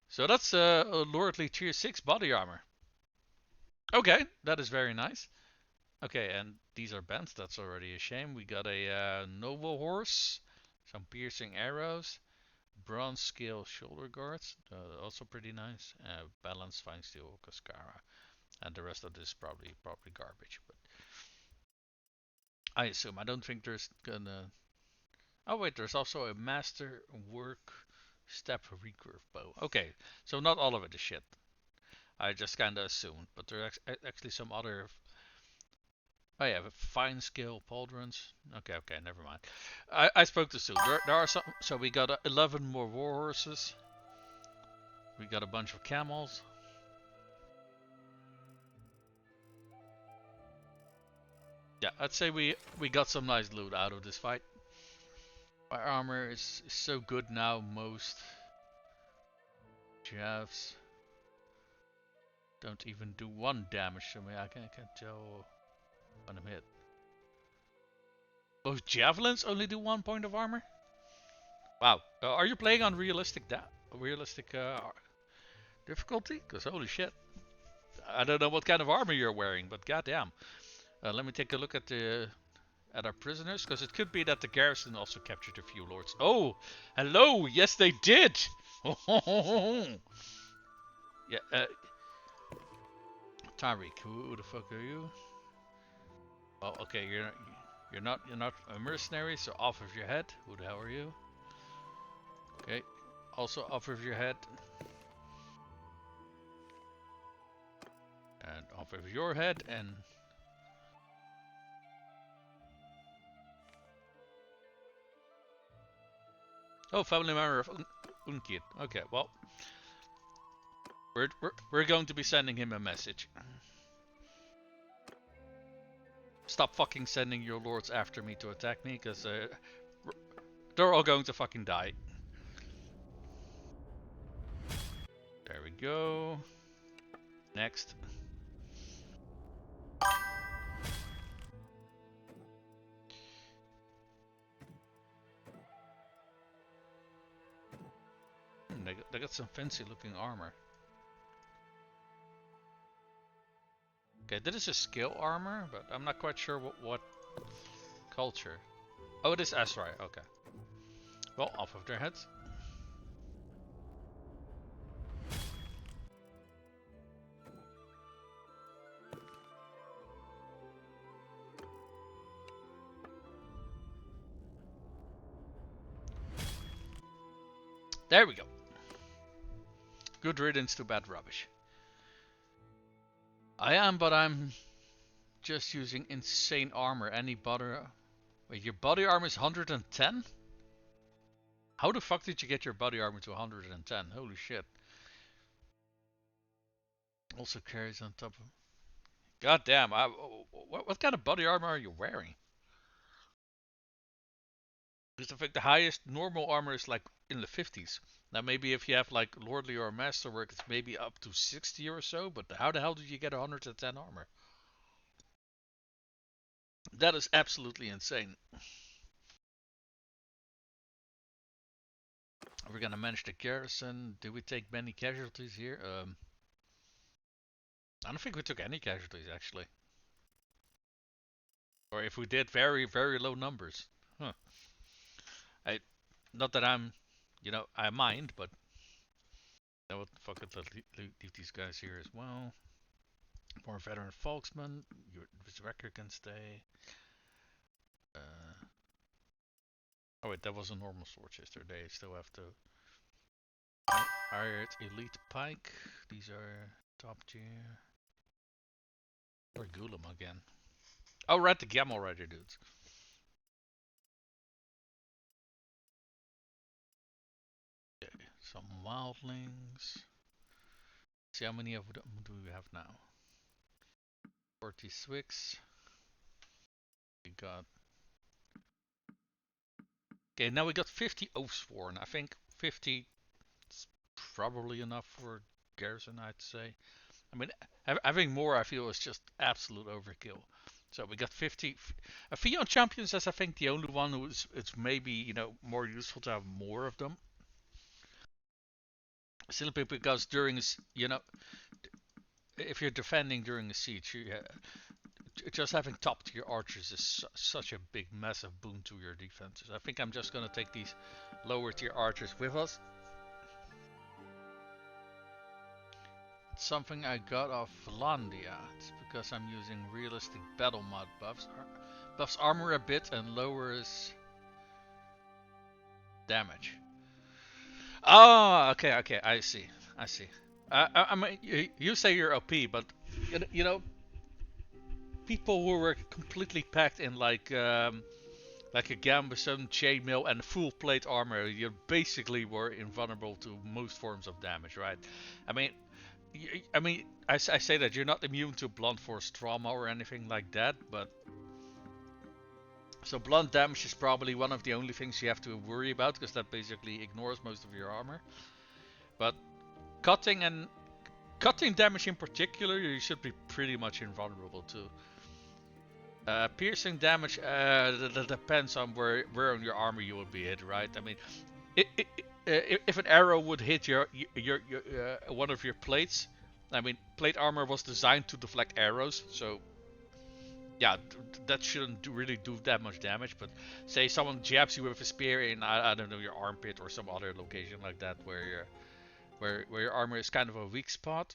So that's a Lordly Tier 6 body armor. Okay, that is very nice. Okay, and these are bent, that's already a shame. We got a noble horse, some piercing arrows, bronze scale shoulder guards, also pretty nice. Balance, fine steel, cascara, and the rest of this probably garbage. But I assume, I don't think there's gonna... Oh wait, there's also a master work step recurve bow. Okay, so not all of it is shit. I just kinda assumed, but there's actually some other... Oh yeah, fine scale pauldrons. Okay, never mind. I spoke too soon. There are some. So we got 11 more war horses. We got a bunch of camels. Yeah, I'd say we got some nice loot out of this fight. My armor is so good now. Most javs don't even do 1 damage to me. I can't tell when I'm hit. Both javelins only do 1 point of armor? Wow. Are you playing on realistic difficulty? Because holy shit. I don't know what kind of armor you're wearing, but goddamn. Let me take a look at our prisoners, because it could be that the garrison also captured a few lords. Oh, hello. Yes, they did. Yeah. Tariq, who the fuck are you? Well, okay, you're not a mercenary, so off of your head. Who the hell are you? Okay, also off of your head. And off of your head, and... Oh, family member of Unkit. Okay, well... We're going to be sending him a message. Stop fucking sending your lords after me to attack me, because they're all going to fucking die. There we go. Next. They got some fancy looking armor. Okay, that is a skill armor, but I'm not quite sure what culture. Oh, it is Asrai, okay. Well, off of their heads. There we go. Good riddance to bad rubbish. I am, but I'm just using insane armor. Any body... Wait, your body armor is 110? How the fuck did you get your body armor to 110? Holy shit. Also carries on top of... God damn, what kind of body armor are you wearing? Because I think the highest normal armor is like in the 50s. Now maybe if you have like Lordly or Masterwork, it's maybe up to 60 or so, but how the hell did you get 110 armor? That is absolutely insane. We're gonna manage the garrison. Did we take many casualties here? I don't think we took any casualties actually. Or if we did, very, very low numbers. Huh. Not that I'm, I mind, but what the fuck, let's leave these guys here as well. More veteran folksmen. This record can stay. Oh wait, that was a normal sword sister. They still have to. Hired elite pike. These are top tier. Or Gulam again. Oh, right, the Gamel Rider dudes. Okay, some wildlings. See how many of them do we have now? 46. We got. Okay, now we got 50 Oathsworn. I think 50 is probably enough for garrison, I'd say. I mean, having more, I feel, is just absolute overkill. So we got 50. Fion Champions is, I think, the only one who is it's maybe, you know, more useful to have more of them. Simply because during, you know, if you're defending during a siege, just having top tier archers is such a big, massive boon to your defenses. I think I'm just gonna take these lower tier archers with us. It's something I got off Vlandia. It's because I'm using realistic battle mod buffs. Buffs armor a bit and lowers damage. Oh, okay, I see. I mean, you say you're OP, but you know, people who were completely packed in like a gambeson, chainmail, and full plate armor, you basically were invulnerable to most forms of damage, right? I mean, I say that you're not immune to blunt force trauma or anything like that, but so blunt damage is probably one of the only things you have to worry about, because that basically ignores most of your armor. But cutting damage in particular, you should be pretty much invulnerable to. Piercing damage, that depends on where on your armor you will be hit, right? I mean, if an arrow would hit your one of your plates, I mean, plate armor was designed to deflect arrows, so yeah, that shouldn't really do that much damage. But say someone jabs you with a spear in, I don't know, your armpit or some other location like that, where your armor is kind of a weak spot.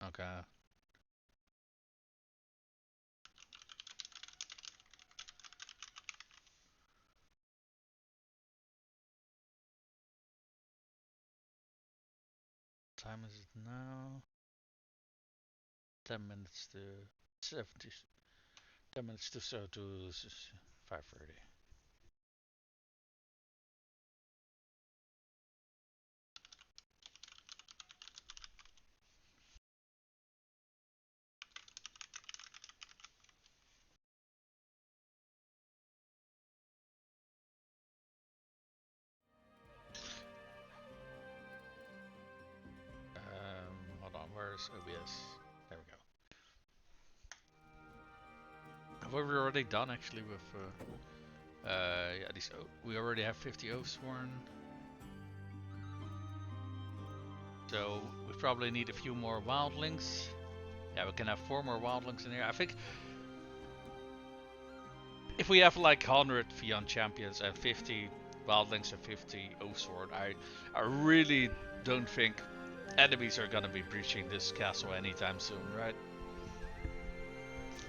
Okay. Time is it now? 10 minutes to 70. 10 minutes to 5:30. Hold on, where's OBS? There we go. Have we already done actually with yeah, these we already have 50 Oathsworn. So we probably need a few more wildlings. Yeah, we can have 4 more wildlings in here. I think if we have like 100 Fion champions and 50 wildlings and 50 Oathsworn, I really don't think enemies are gonna be breaching this castle anytime soon, right?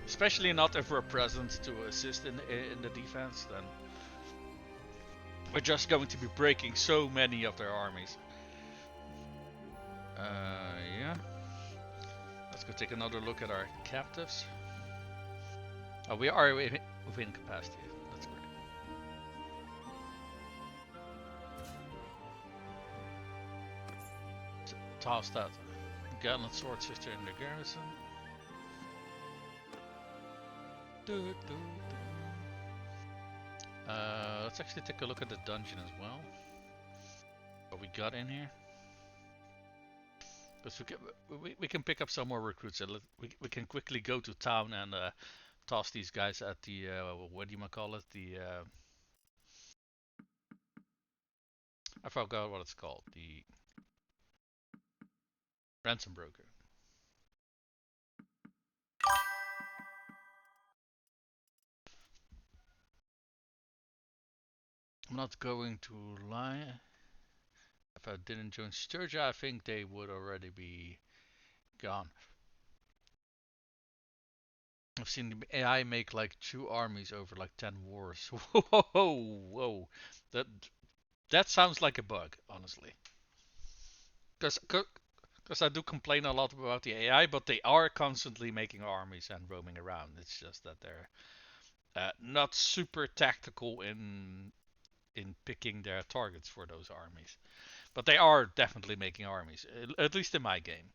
Especially not if we're present to assist in the defense, then we're just going to be breaking so many of their armies. Yeah. Let's go take another look at our captives. Oh, we are within capacity. That's great. Toss that Gallant Sword Sister in the garrison. Let's actually take a look at the dungeon as well. What we got in here. Because we can pick up some more recruits. And we can quickly go to town and toss these guys at the what do you call it? The I forgot what it's called. The ransom broker. I'm not going to lie. If I didn't join Sturgia, I think they would already be gone. I've seen the AI make like 2 armies over like 10 wars. Whoa, whoa. That sounds like a bug, honestly. Because I do complain a lot about the AI, but they are constantly making armies and roaming around. It's just that they're not super tactical in picking their targets for those armies. But they are definitely making armies, at least in my game.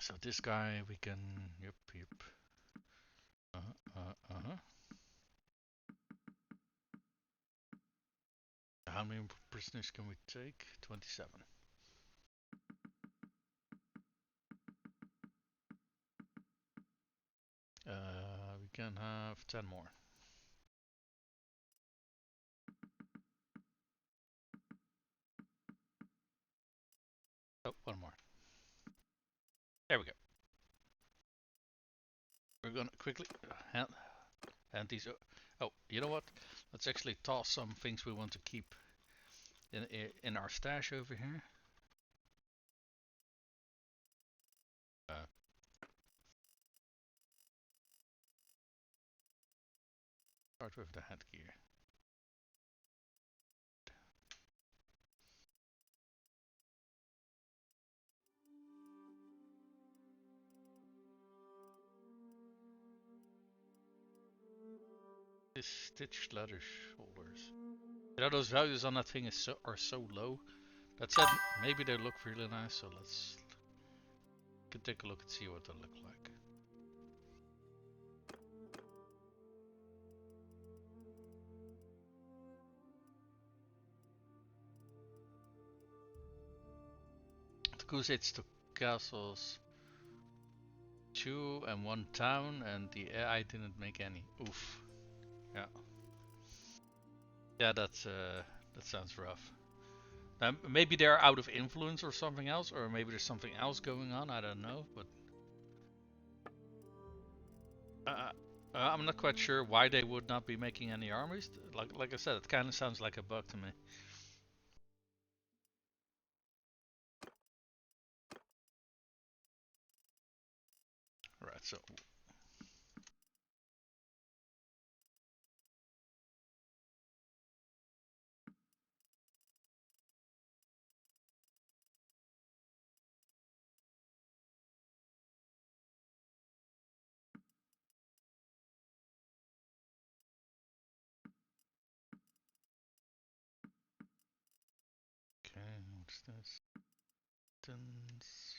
So this guy we can... Yep. How many prisoners can we take? 27. We can have 10 more. Oh, one more. There we go. We're gonna quickly hand these. Oh, you know what? Let's actually toss some things we want to keep in our stash over here. Start with the headgear. This stitched leather shoulders. You know, those values on that thing are so low. That said, maybe they look really nice, so let's take a look and see what they look like. The Crusades took castles, 2 and 1 town, and the AI didn't make any. Oof. Yeah. Yeah, that sounds rough. Maybe they're out of influence or something else, or maybe there's something else going on. I don't know, but I'm not quite sure why they would not be making any armies. Like I said, it kind of sounds like a bug to me. Right, so okay, what's this? Distance.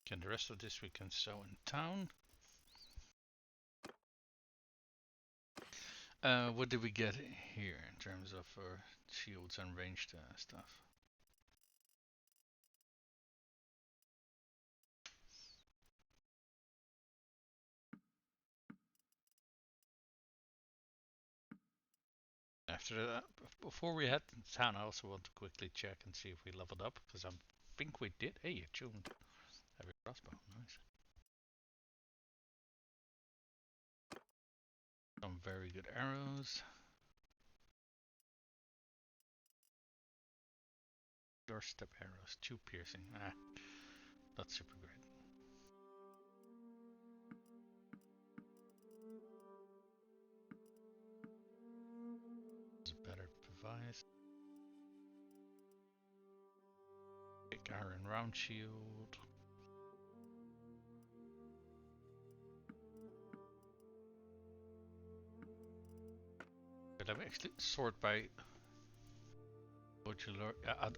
Okay, the rest of this we can sew in town. What did we get here in terms of shields and ranged stuff? After that, before we head to town, I also want to quickly check and see if we leveled up, because I think we did. Hey, you tuned heavy crossbow, nice. Some very good arrows. Doorstep arrows, 2 piercing. Not super great. It's a better device. Big iron round shield. But let me actually sort by modular.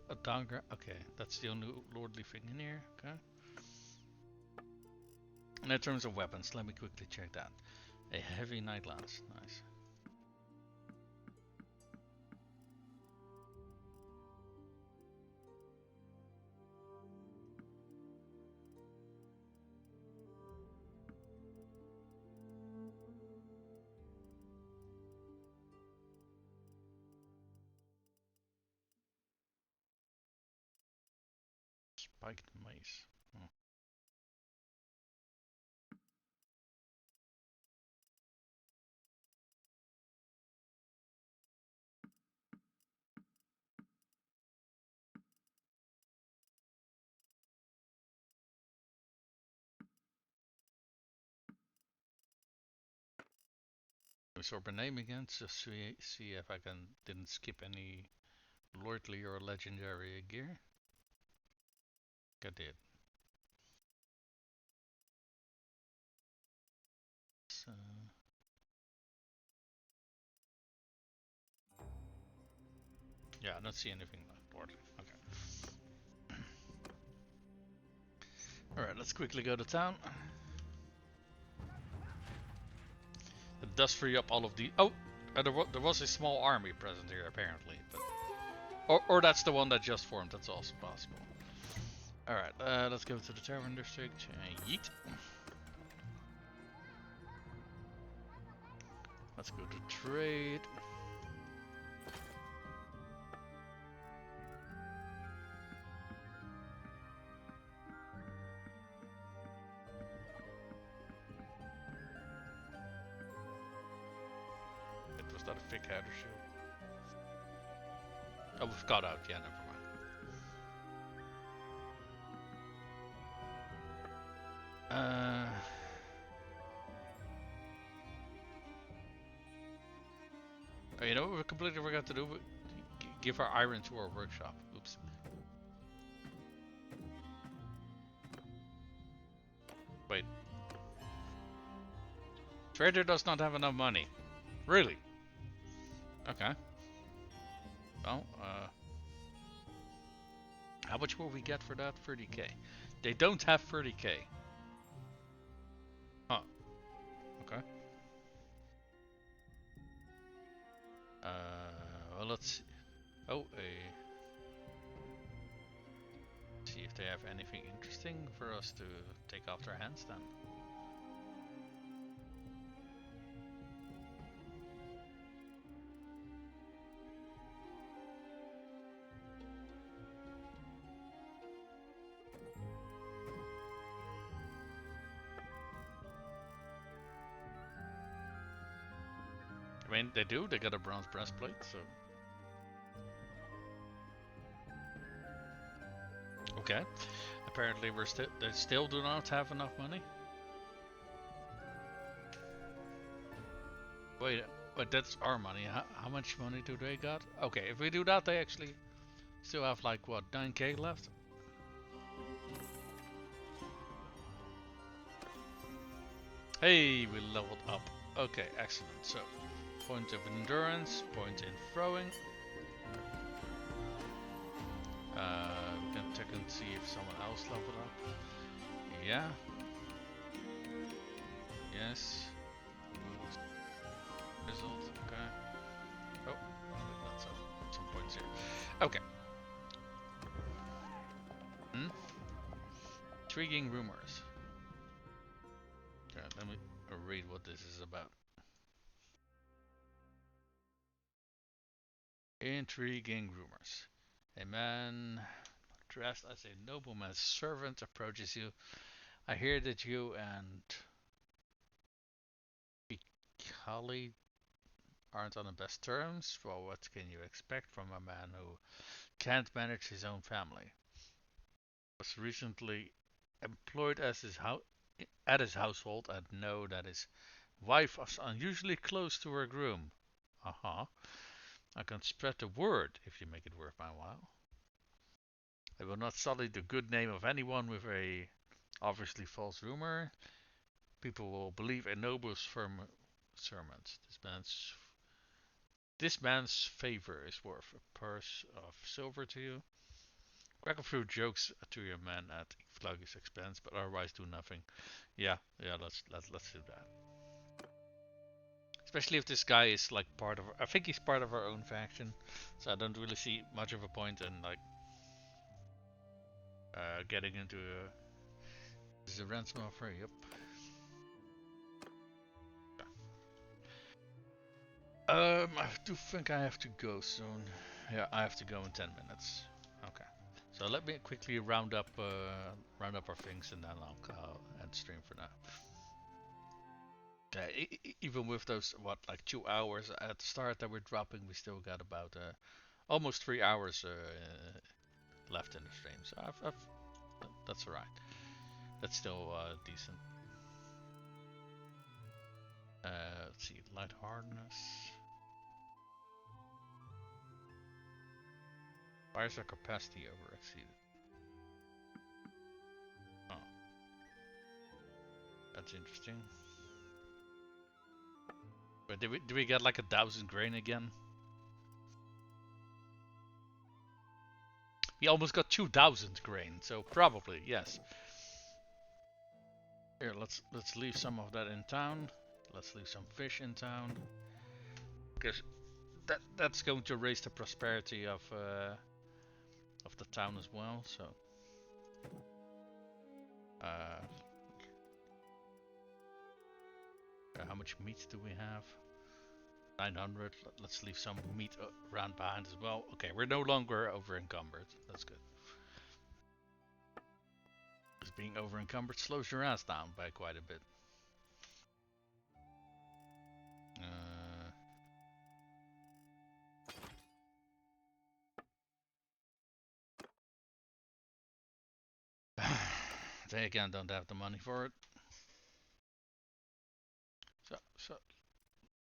A downgrade. Okay, that's the only lordly thing in here. Okay. And in terms of weapons, let me quickly check that. A heavy night lance, nice. Spiked mace. Hmm. Let me sort my name again, just see if I didn't skip any lordly or legendary gear. I did. So yeah, I don't see anything lordly. Okay. Alright, let's quickly go to town. It does free up all of the... Oh! There was a small army present here, apparently. But or that's the one that just formed, that's also possible. Alright, let's go to the Tavern District. Yeet. Let's go to trade. Was that a thick header shield? Oh, we've got out. Yeah, never mind. Oh, you know what we completely forgot to do? Give our iron to our workshop. Oops. Wait. Trader does not have enough money. Really? Okay. Well, how much will we get for that? 30k. They don't have 30k. Huh. Okay. Well, let's see. Oh, see if they have anything interesting for us to take off their hands then. I mean, they do. They got a bronze breastplate, so. Okay. Apparently, they still do not have enough money. Wait, but that's our money. How much money do they got? Okay, if we do that, they actually still have like what, 9k left. Hey, we leveled up. Okay, excellent. So. Point of endurance, point in throwing. We can check and see if someone else leveled up. Yeah. Yes. Result. Okay. Oh, that's some points here. Okay. Intriguing rumors. Okay, let me read what this is about. Intriguing rumors. A man dressed as a nobleman's servant approaches you. I hear that you and Kali aren't on the best terms. Well, what can you expect from a man who can't manage his own family? Was recently employed as at his household and know that his wife was unusually close to her groom. I can spread the word if you make it worth my while. I will not sully the good name of anyone with a obviously false rumor. People will believe a noble's sermons. This man's favor is worth a purse of silver to you. Crack a few jokes to your men at Fluggy's expense, but otherwise do nothing. Yeah, let's do that. Especially if this guy is like part of. I think he's part of our own faction, so I don't really see much of a point in like getting into a. This is a ransom offer. Yep. I do think I have to go soon. Yeah, I have to go in 10 minutes. Okay. So let me quickly round up our things, and then I'll end stream for now. Even with those like 2 hours at the start that we're dropping, we still got about almost 3 hours left in the stream. So that's alright. That's still decent. Let's see, light hardness. Why is our capacity over exceeded? Oh, that's interesting. But do we get like 1,000 grain again? We almost got 2,000 grain, so probably yes. Here, let's leave some of that in town. Let's leave some fish in town, because that's going to raise the prosperity of the town as well. So how much meat do we have? 900. Let's leave some meat around behind as well. Okay, we're no longer over encumbered. That's good. Because being over encumbered slows your ass down by quite a bit. They again don't have the money for it. So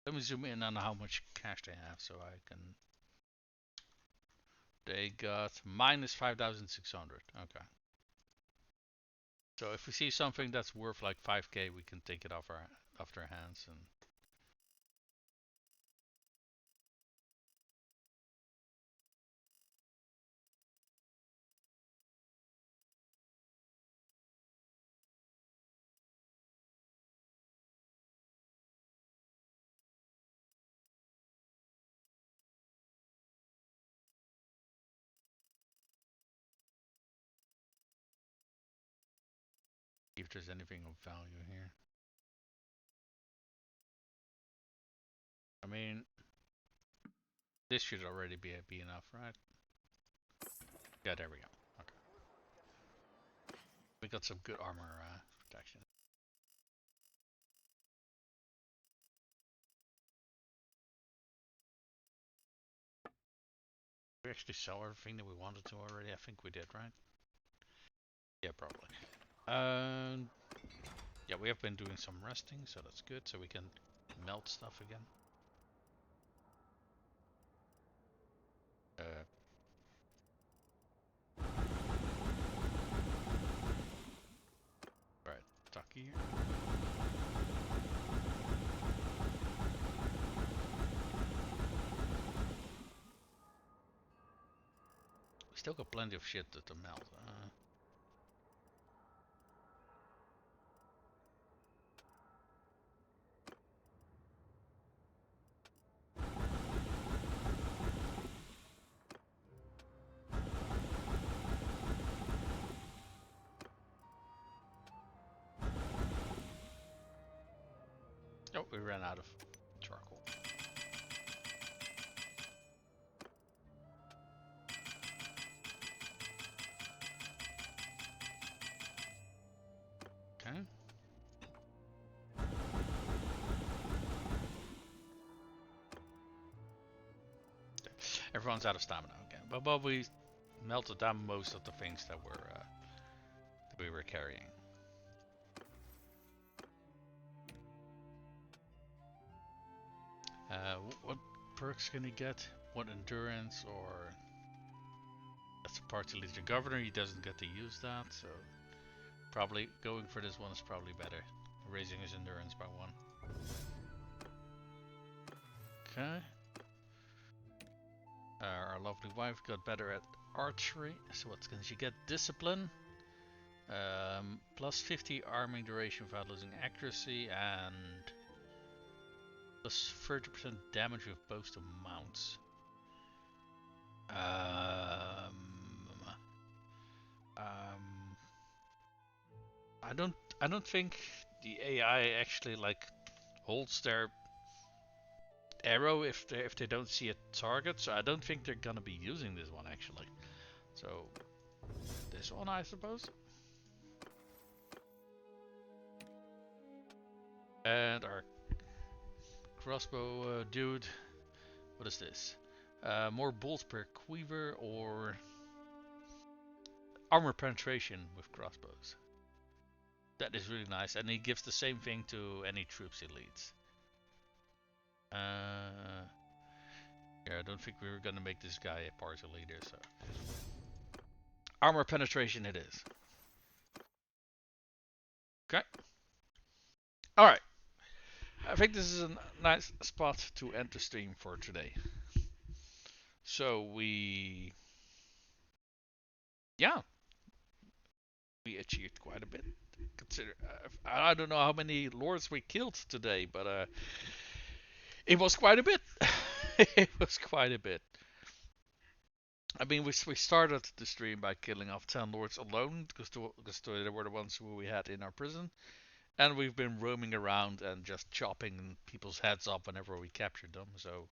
let me zoom in on how much cash they have, so I can. They got minus 5,600. Okay. So if we see something that's worth like 5k, we can take it off their hands and. If there's anything of value here. I mean, this should already be enough, right? Yeah, there we go. Okay. We got some good armor protection. We actually sell everything that we wanted to already. I think we did, right? Yeah, probably. Yeah, we have been doing some resting, so that's good. So we can melt stuff again. Right, Taki here. We still got plenty of shit to melt. Oh, we ran out of charcoal. Okay. Everyone's out of stamina again. But we melted down most of the things that we were carrying. What perks can he get? What endurance or... That's partly the governor, he doesn't get to use that, so... Probably going for this one is probably better. Raising his endurance by 1. Okay. Our lovely wife got better at archery, so what can she get? Discipline. Plus 50 arming duration without losing accuracy, and... Plus 30% damage with bows to mounts. I don't think the AI actually like holds their arrow if they don't see a target, so I don't think they're gonna be using this one actually. So this one, I suppose. And our crossbow dude. What is this? More bolts per quiver or armor penetration with crossbows. That is really nice, and he gives the same thing to any troops he leads. Yeah, I don't think we were gonna make this guy a party leader, so armor penetration it is. Okay. All right. I think this is a nice spot to end the stream for today. So we achieved quite a bit. Consider I don't know how many lords we killed today, but it was quite a bit. It was quite a bit. I mean, we started the stream by killing off 10 lords alone, because they were the ones who we had in our prison. And we've been roaming around and just chopping people's heads off whenever we captured them. So,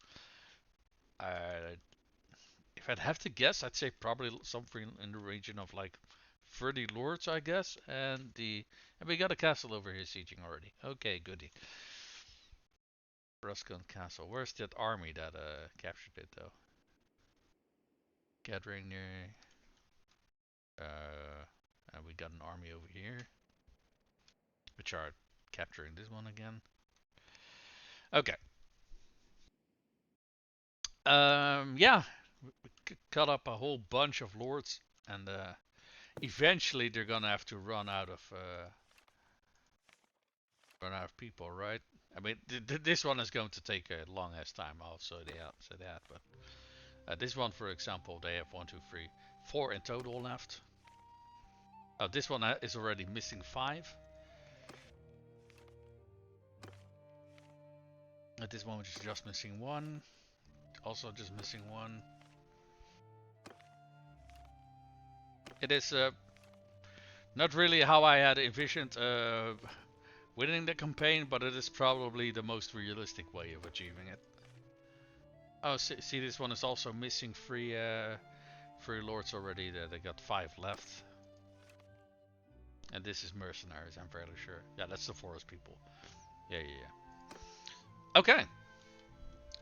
if I'd have to guess, I'd say probably something in the region of like 30 lords, I guess. And we got a castle over here sieging already. Okay, goody. Ruscon Castle. Where's that army that captured it though? Gathering near. And we got an army over here, which are capturing this one again. Okay. Yeah, we cut up a whole bunch of lords, and eventually they're gonna have to run out of people, right? I mean, this one is going to take a long ass time. I'll say that, but this one, for example, they have 1, 2, 3, 4 in total left. This one is already missing 5. This one is just missing 1. Also just missing 1. It is not really how I had envisioned winning the campaign, but it is probably the most realistic way of achieving it. Oh, see, this one is also missing 3 lords already. They got 5 left. And this is mercenaries, I'm fairly sure. Yeah, that's the forest people. Yeah. Okay.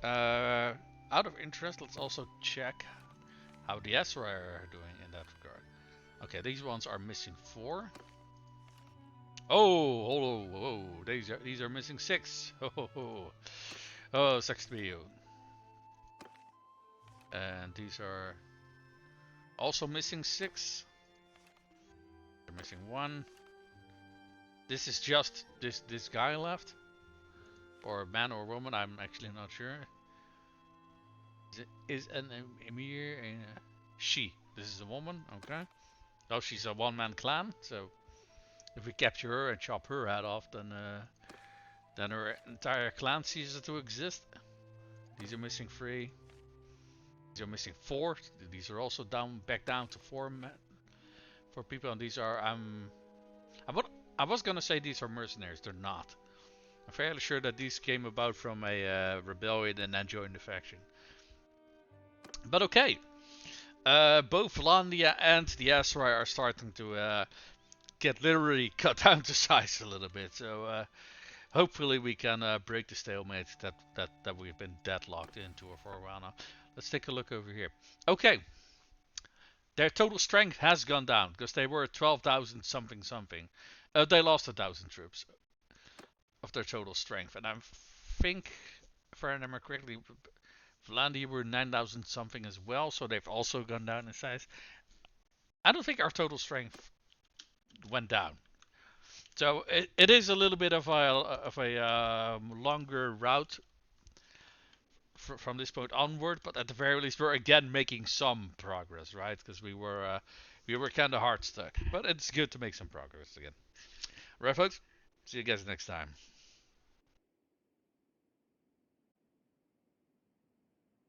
Out of interest, let's also check how the Ezra are doing in that regard. Okay, these ones are missing 4. Oh, these are missing 6. Oh, 6 to you. And these are also missing 6. They're missing 1. This is just this guy left, or man or woman. I'm actually not sure. Is an emir and she? This is a woman. Okay. Oh, she's a one-man clan. So if we capture her and chop her head off, then her entire clan ceases to exist. These are missing 3. These are missing 4. These are also back down to 4 people, and these are I was gonna say these are mercenaries. They're not. I'm fairly sure that these came about from a rebellion and then joined the faction. But okay, both Landia and the Ezra are starting to get literally cut down to size a little bit. So hopefully we can break the stalemate that we've been deadlocked into for a while now. Let's take a look over here. Okay. Their total strength has gone down because they were 12,000 something. They lost 1,000 troops of their total strength, and I think, if I remember correctly, Vlaanderen were 9,000 something as well, so they've also gone down in size. I don't think our total strength went down, so it is a little bit of a longer route from this point onward, but at the very least we're again making some progress, right? Because we were kind of hard stuck, but it's good to make some progress again. Right, folks? See you guys next time.